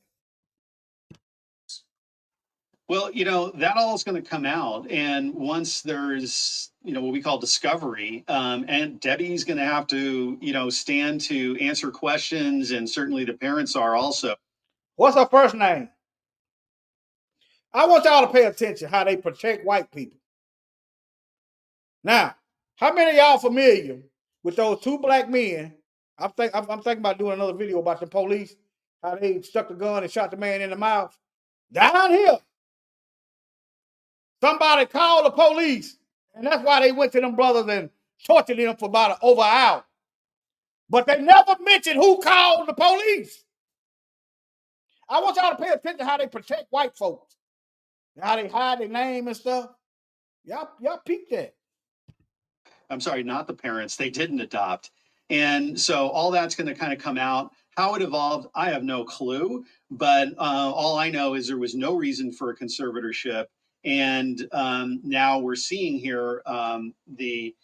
Well, that all is going to come out. And once there's, what we call discovery, and Debbie's going to have to, stand to answer questions. And certainly the parents are also. What's her first name? I want y'all to pay attention how they protect white people. Now, how many of y'all familiar with those two black men? I'm thinking about doing another video about the police, how they stuck the gun and shot the man in the mouth. Down here, somebody called the police, and that's why they went to them brothers and tortured them for about over an hour. But they never mentioned who called the police. I want y'all to pay attention to how they protect white folks, how they hide their name and stuff. Y'all peep that. I'm sorry, not the parents. They didn't adopt. And so all that's going to kind of come out. How it evolved, I have no clue. But all I know is there was no reason for a conservatorship. And now we're seeing here the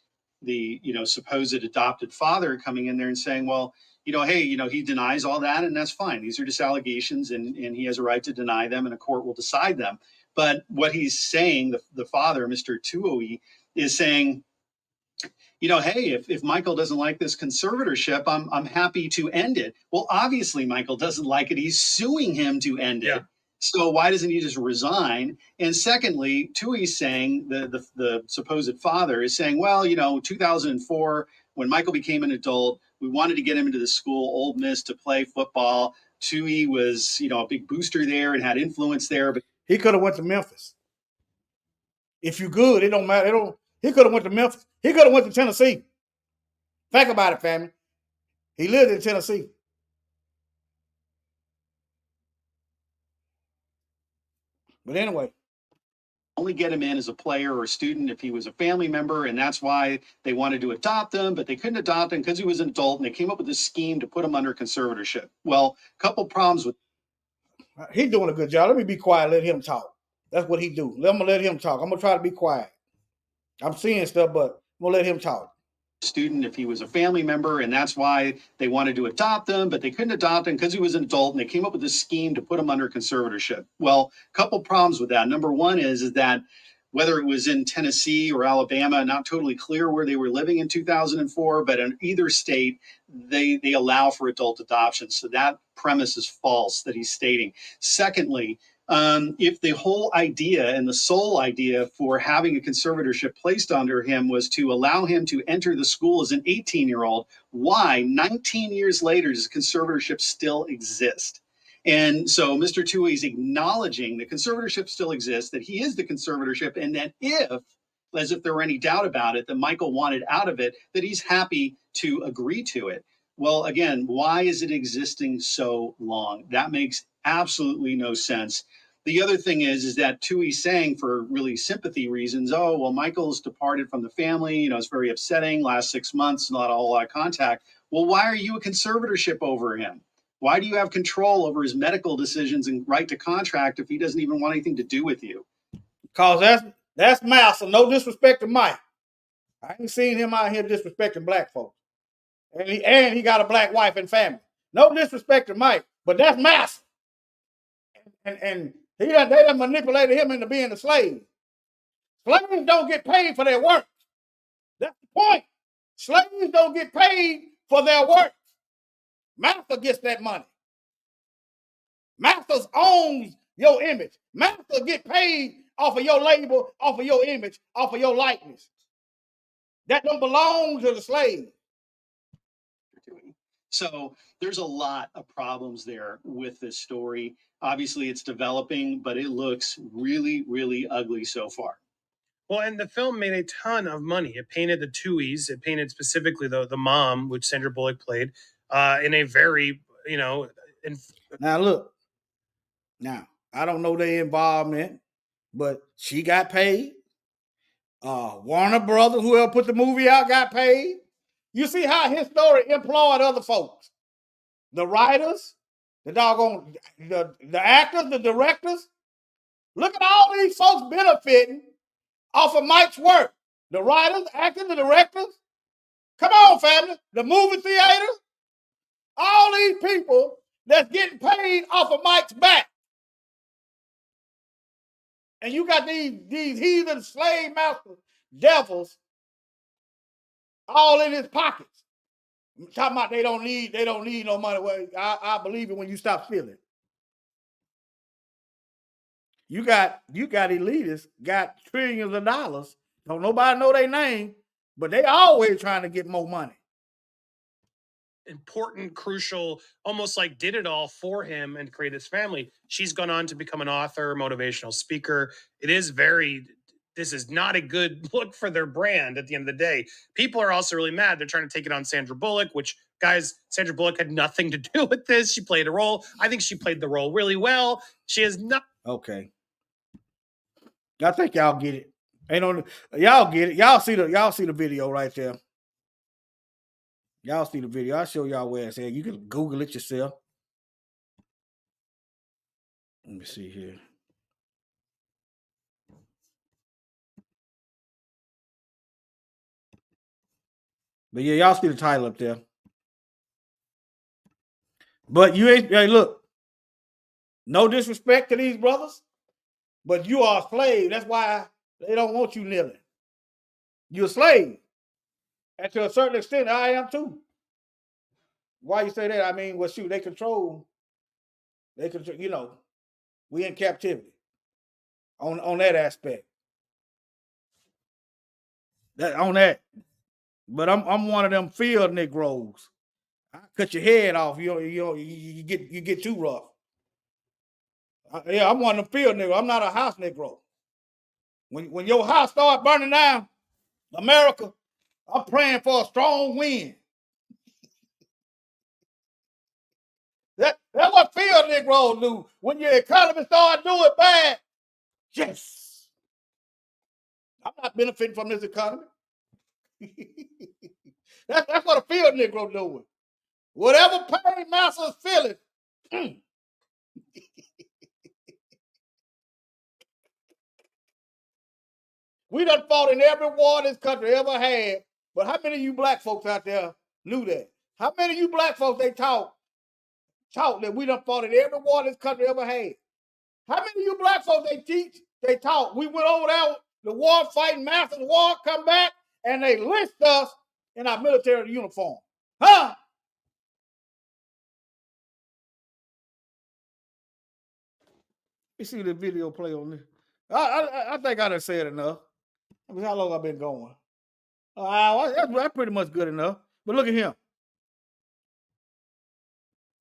supposed adopted father coming in there and saying, well, hey, he denies all that, and that's fine. These are just allegations, and he has a right to deny them, and a court will decide them. But what he's saying, the father, Mr. Tuohy, is saying, hey, if Michael doesn't like this conservatorship, I'm happy to end it. Well, obviously Michael doesn't like it. He's suing him to end it. So why doesn't he just resign? And secondly, Tuohy's saying, the supposed father is saying, well, 2004, when Michael became an adult, we wanted to get him into the school, Ole Miss, to play football. Tuohy was, a big booster there and had influence there. But he could have went to Memphis. If you good, it don't matter. He could have went to Memphis. He could have went to Tennessee. Think about it, family. He lived in Tennessee. But anyway, only get him in as a player or a student if he was a family member, and that's why they wanted to adopt him, but they couldn't adopt him because he was an adult, and they came up with this scheme to put him under conservatorship. Well, a couple problems with. He's doing a good job. Let me be quiet. Let him talk. That's what he do. I'm gonna let him talk. I'm gonna try to be quiet. I'm seeing stuff, but I'm gonna let him talk. Student if he was a family member, and that's why they wanted to adopt him, but they couldn't adopt him because he was an adult, and they came up with this scheme to put him under conservatorship. Well, a couple problems with that. Number one is that whether it was in Tennessee or Alabama, not totally clear where they were living in 2004, but in either state, they allow for adult adoption. So that premise is false that he's stating. Secondly, if the whole idea and the sole idea for having a conservatorship placed under him was to allow him to enter the school as an 18-year-old, why 19 years later does conservatorship still exist? And so Mr. Tuohy is acknowledging the conservatorship still exists, that he is the conservatorship, and that as if there were any doubt about it, that Michael wanted out of it, that he's happy to agree to it. Well, again, why is it existing so long? That makes absolutely no sense. The other thing is that Tuohy's saying, for really sympathy reasons, oh, well, Michael's departed from the family, it's very upsetting, last 6 months, not a whole lot of contact. Well, why are you a conservatorship over him? Why do you have control over his medical decisions and right to contract if he doesn't even want anything to do with you? Because that's Massa. No disrespect to Mike. I ain't seen him out here disrespecting black folks. And he got a black wife and family. No disrespect to Mike, but that's Massa. And they done manipulated him into being a slave. Slaves don't get paid for their work. That's the point. Slaves don't get paid for their work. Master gets that money. Masters owns your image. Master get paid off of your label, off of your image, off of your likeness. That don't belong to the slave. So there's a lot of problems there with this story. Obviously, it's developing, but it looks really, really ugly so far. Well, and the film made a ton of money. It painted the Tuohys. It painted specifically the mom, which Sandra Bullock played, in a very, Now look. Now, I don't know their involvement, but she got paid. Warner Brothers, whoever put the movie out, got paid. You see how his story employed other folks. The writers, the actors, the directors. Look at all these folks benefiting off of Mike's work. The writers, the actors, the directors. Come on, family. The movie theaters. All these people that's getting paid off of Mike's back. And you got these heathen slave master devils all in his pockets. Talking about they don't need no money. Well, I believe it when you stop stealing. You got elitists, got trillions of dollars. Don't nobody know their name, but they always trying to get more money. important, crucial, almost like did it all for him and create his family. She's gone on to become an author, motivational speaker. This is not a good look for their brand at the end of the day. People are also really mad. They're trying to take it on Sandra Bullock, which, guys, Sandra Bullock had nothing to do with this. She played a role. I think she played the role really well. She has not. Okay. I think y'all get it. Y'all get it. Y'all see the video right there. Y'all see the video. I'll show y'all where it's at. You can Google it yourself. Let me see here. But yeah, y'all see the title up there. But you ain't, hey, look, no disrespect to these brothers, but you are a slave. That's why they don't want you kneeling. You're a slave. And to a certain extent, I am too. Why you say that? I mean, well, shoot, they control, we in captivity on that aspect. But I'm one of them field Negroes. I cut your head off. You get too rough. I'm one of them field Negroes. I'm not a house Negro. When your house start burning down, America, I'm praying for a strong wind. That's what field Negroes do. When your economy start doing bad, yes, I'm not benefiting from this economy. That's what a field Negro doing. Whatever pain master's feeling. We done fought in every war this country ever had. But how many of you black folks out there knew that? How many of you black folks they taught that we done fought in every war this country ever had? How many of you black folks they taught we went over there, the war fighting masters war, come back, and they list us in our military uniform? Huh? You see the video play on this. I think I done said enough. I mean, how long I've been going? That's pretty much good enough. But look at him.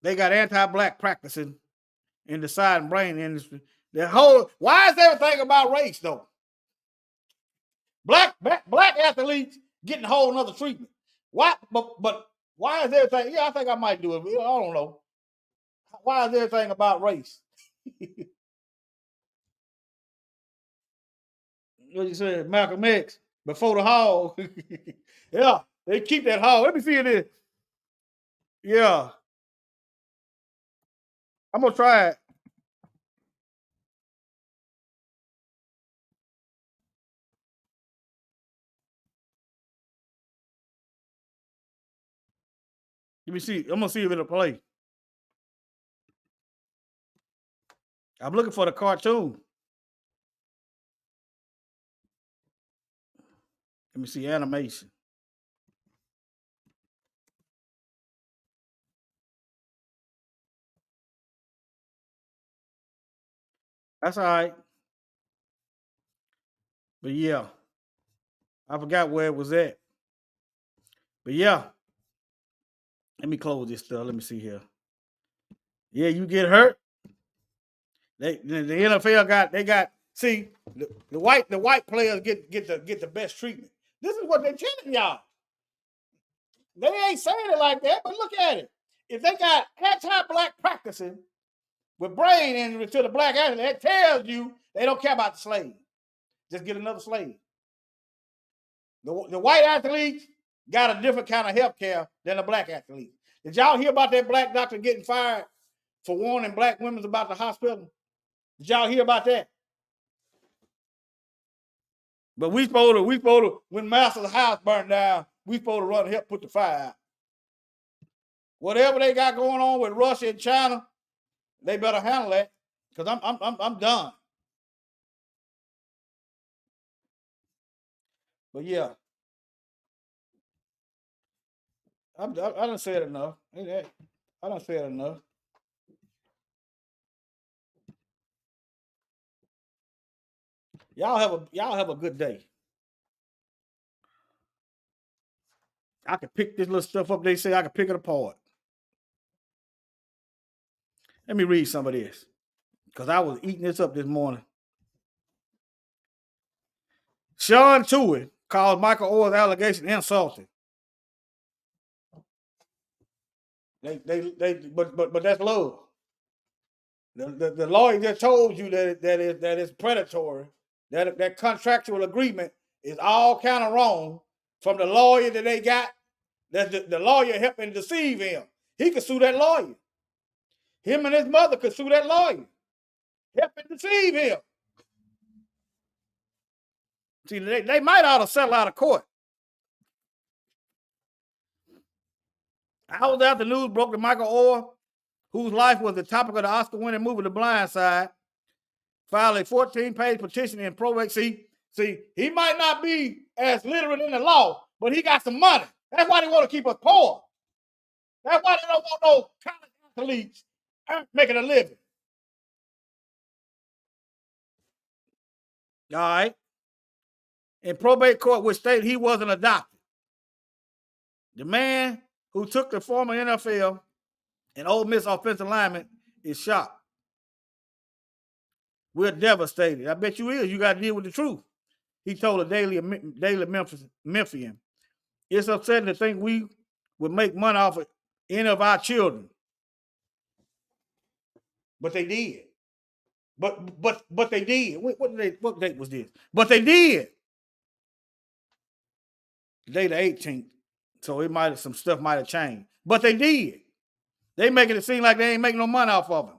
They got anti-black practicing in the side and brain industry. Why is everything about race though? Black athletes getting a whole nother treatment. Why? But why is everything? Yeah, I think I might do it. I don't know. Why is everything about race? What you said, Malcolm X before the hall. Yeah, they keep that hall. Let me see it. Yeah, I'm gonna try it. Let me see. I'm gonna see if it'll play. I'm looking for the cartoon. Let me see animation. That's all right. But yeah, I forgot where it was at. But yeah, let me close this stuff. Let me see here. Yeah, you get hurt. The NFL got see the white players get the best treatment. This is what they're telling y'all. They ain't saying it like that, but look at it. If they got anti-black practicing with brain injury to the black athlete, that tells you they don't care about the slave. Just get another slave. The white athletes got a different kind of health care than the black athletes. Did y'all hear about that black doctor getting fired for warning black women about the hospital? Did y'all hear about that? But we supposed to, when Master's house burned down, we supposed to run and help put the fire out. Whatever they got going on with Russia and China, they better handle that. Because I'm done. But yeah. I done said enough. I done said enough. Y'all have a good day. I can pick this little stuff up. They say I can pick it apart. Let me read some of this. Because I was eating this up this morning. Sean Tuohy called Michael Orr's allegation insulting. But that's love. The lawyer just told you that it's predatory. That contractual agreement is all kind of wrong from the lawyer that they got. That the lawyer helping deceive him. He could sue that lawyer. Him and his mother could sue that lawyer, helping deceive him. See, they might ought to settle out of court. Hours after news broke that Michael Orr, whose life was the topic of the Oscar-winning movie The Blind Side, filed a 14-page petition in probate. See, he might not be as literate in the law, but he got some money. That's why they want to keep us poor. That's why they don't want no college athletes making a living. All right. In probate court, which stated he wasn't adopted. The man who took the former NFL and Ole Miss offensive lineman is shocked. We're devastated. I bet you is. You got to deal with the truth. He told a Daily Memphian. It's upsetting to think we would make money off of any of our children. But they did. But they did. What date was this? But they did. Today the 18th. So it might have some stuff might have changed. But they did. They making it seem like they ain't making no money off of him.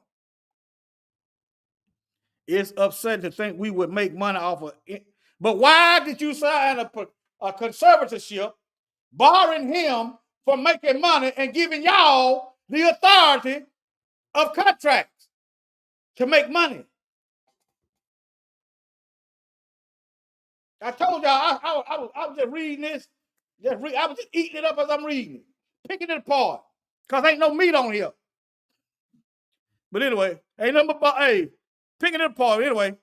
It's upsetting to think we would make money off of it. But why did you sign a conservatorship barring him from making money and giving y'all the authority of contracts to make money? I told y'all I was just reading this. I was just eating it up as I'm reading it, picking it apart. Because ain't no meat on here. But anyway, ain't nothing but, hey, picking it apart anyway.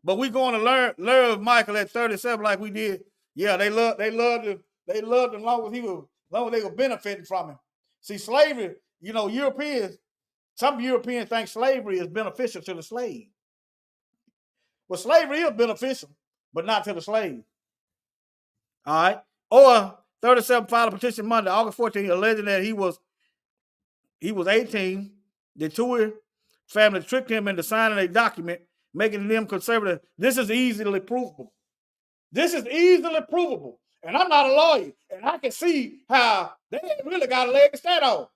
But we going to learn Michael at 37 like we did. Yeah, they loved him as long as they were benefiting from him. See, slavery, you know, some Europeans think slavery is beneficial to the slave. Well, slavery is beneficial, but not to the slave. All right. Or 37 filed a petition Monday, August 14th, alleging that he was 18. The Tuohy family tricked him into signing a document making them conservative. This is easily provable. And I'm not a lawyer, and I can see how they ain't really got a leg to stand on.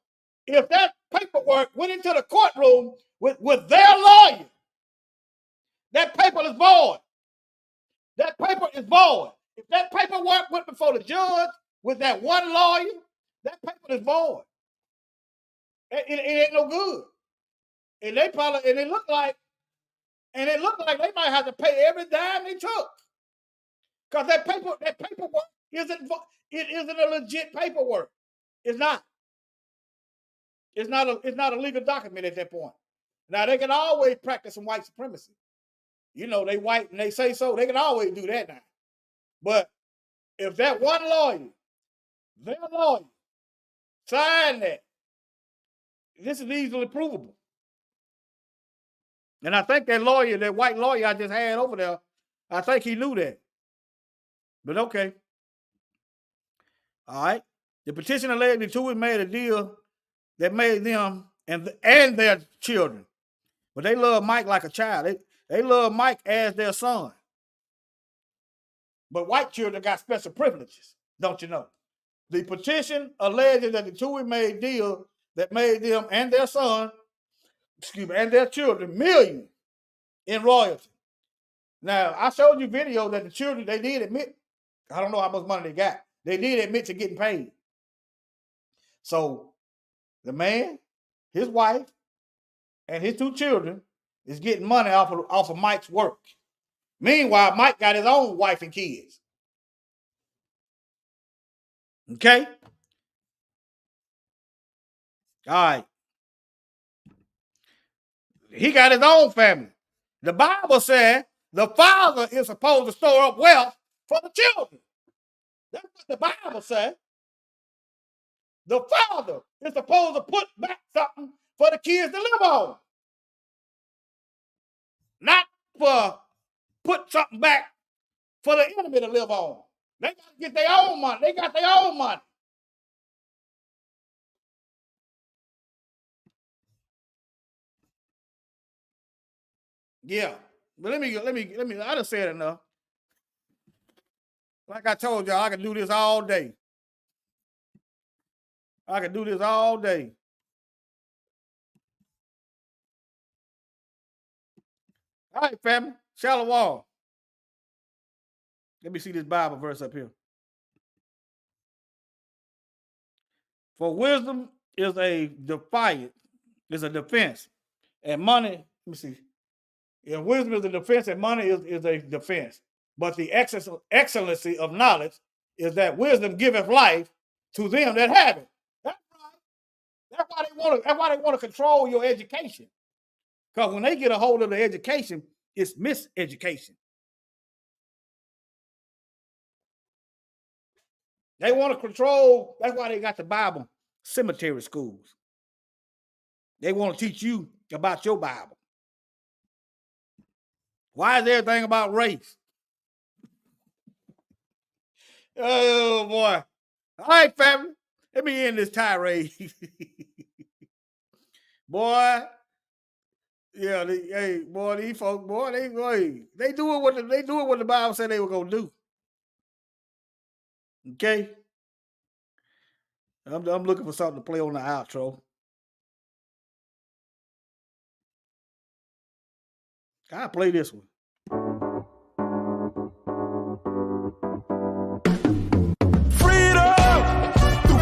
If that paperwork went into the courtroom with their lawyer, that paper is void. That paper is void. If that paperwork went before the judge with that one lawyer, that paper is void. It ain't no good. And it looked like they might have to pay every dime they took. Because that paperwork isn't a legit paperwork. It's not. It's not a legal document at that point. Now they can always practice some white supremacy. You know, they white and they say so, they can always do that now. But if that one lawyer, their lawyer, signed that, this is easily provable. And I think that lawyer, that white lawyer I just had over there, I think he knew that. But okay. All right. The petition alleged the Tuohy made a deal that made them and their children. But they love Mike like a child. They love Mike as their son. But white children got special privileges, don't you know? The petition alleged that the Tuohy made a deal that made them and their son, and their children millions in royalty. Now, I showed you video that the children, they did admit, I don't know how much money they got. They did admit to getting paid. So the man, his wife, and his two children is getting money off of Mike's work. Meanwhile, Mike got his own wife and kids. Okay? All right. He got his own family. The Bible said the father is supposed to store up wealth for the children. That's what the Bible said. The father is supposed to put back something for the kids to live on. Not for put something back for the enemy to live on. They got to get their own money. They got their own money. Yeah. But let me, I done said enough. Like I told y'all, I can do this all day. I can do this all day. All right, family. Shalom. Let me see this Bible verse up here. For wisdom is a defense. And money, let me see. Yeah, wisdom is a defense and money is a defense. But the excellency of knowledge is that wisdom giveth life to them that have it. That's right. That's why they want to control your education. Because when they get a hold of the education, it's miseducation. They want to control, that's why they got the Bible cemetery schools. They want to teach you about your Bible. Why is everything about race? Oh, boy. All right, family. Let me end this tirade. Boy. Yeah, these folks, boy, they do it what the Bible said they were going to do. Okay? I'm looking for something to play on the outro. I'll play this one.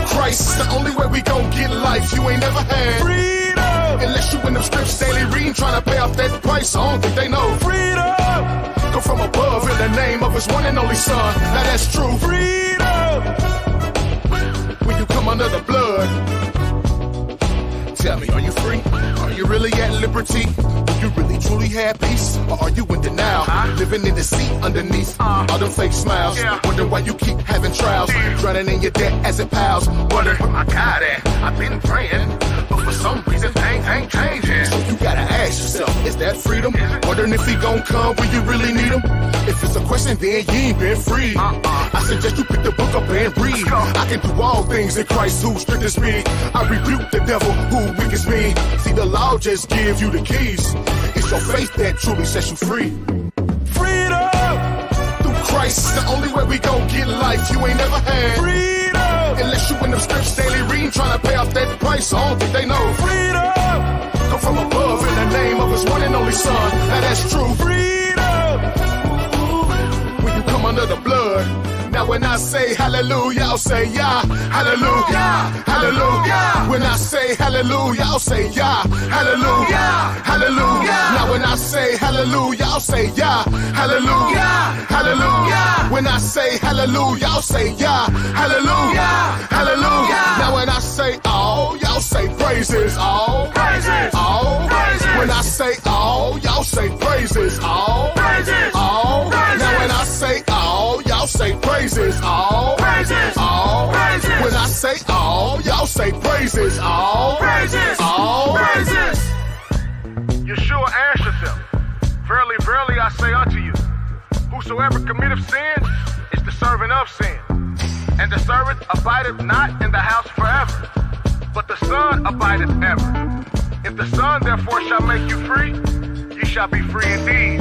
Christ is the only way we gon' get life you ain't never had. Freedom! Unless you in them scripts daily reading, trying to pay off that price. I don't think they know. Freedom! Come from above in the name of his one and only son. Now that's true. Freedom! When you come under the blood, tell me, are you free? Are you really at liberty? Do you really truly have peace? Or are you in denial? Living in deceit underneath all them fake smiles. Wonder why you keep having trials. Drowning in your debt as it piles. Wonder where my God at? I've been praying, but for some reason things ain't changing. So you gotta ask yourself, is that freedom? Wondering if he gon' come when you really need him? If it's a question, then you ain't been free. I suggest you pick the book up and read. I can do all things in Christ who strengthens me. I rebuke the devil who weakens me. See, the law just gives you the keys. It's your faith that truly sets you free. Freedom! Through Christ is the only way we gon' get life you ain't never had. Freedom! Unless you in them scripts daily reading, trying to pay off that price. I don't think they know. Freedom! Come from above in the name of his one and only son. Now that's true. Freedom! When you come under the blood. Now when I say hallelujah, I'll say yeah, hallelujah, hallelujah. When I say hallelujah, I'll say yeah, hallelujah, hallelujah. Now when I say hallelujah, I'll say yeah, hallelujah, hallelujah. When I say hallelujah, I'll say yeah, hallelujah, hallelujah. Now when I say all, y'all say praises, all praises, all praises. When I say all, y'all say praises, all praises, all praises. Now when I say all, y'all say praises, all praises, all praises. When I say all, y'all say praises, all praises, all praises. Yeshua answered them, verily, verily, I say unto you, whosoever committeth sin is the servant of sin. And the servant abideth not in the house forever, but the Son abideth ever. If the Son therefore shall make you free, ye shall be free indeed.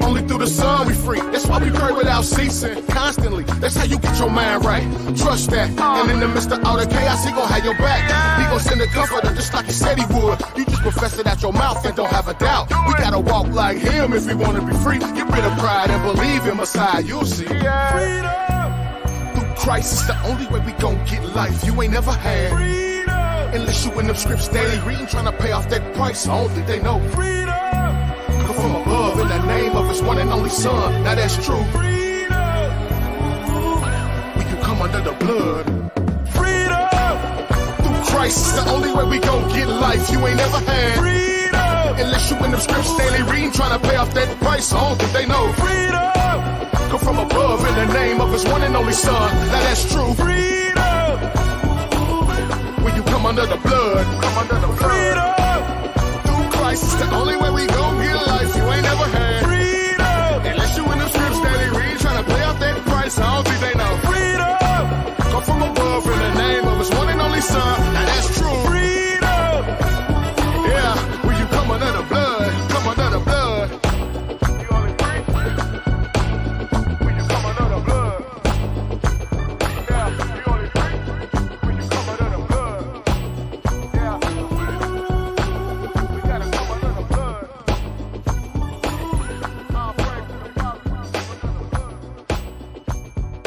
Only through the Son we free. That's why we pray without ceasing, constantly. That's how you get your mind right. Trust that. And in the midst of all the chaos, he gon' have your back. He gon' send a comforter just like he said he would. You just profess it out your mouth and don't have a doubt. We gotta walk like him if we wanna be free. Get rid of pride and believe in Messiah, you'll see. Freedom! Through Christ is the only way we gon' get life you ain't never had. Freedom! Unless you in them scripts daily reading, trying to pay off that price. I don't think they know. Freedom! Come from above in the name of his one and only son. Now that's true. Freedom! When you come under the blood. Freedom! Through Christ is the only way we gon' get life you ain't never had. Freedom! Unless you in them scripts daily reading, trying to pay off that price. I don't think they know. Freedom! Come from above in the name of his one and only son. Now that's true. Freedom! When you come under the blood. Come under the blood. Freedom! Through Christ is the only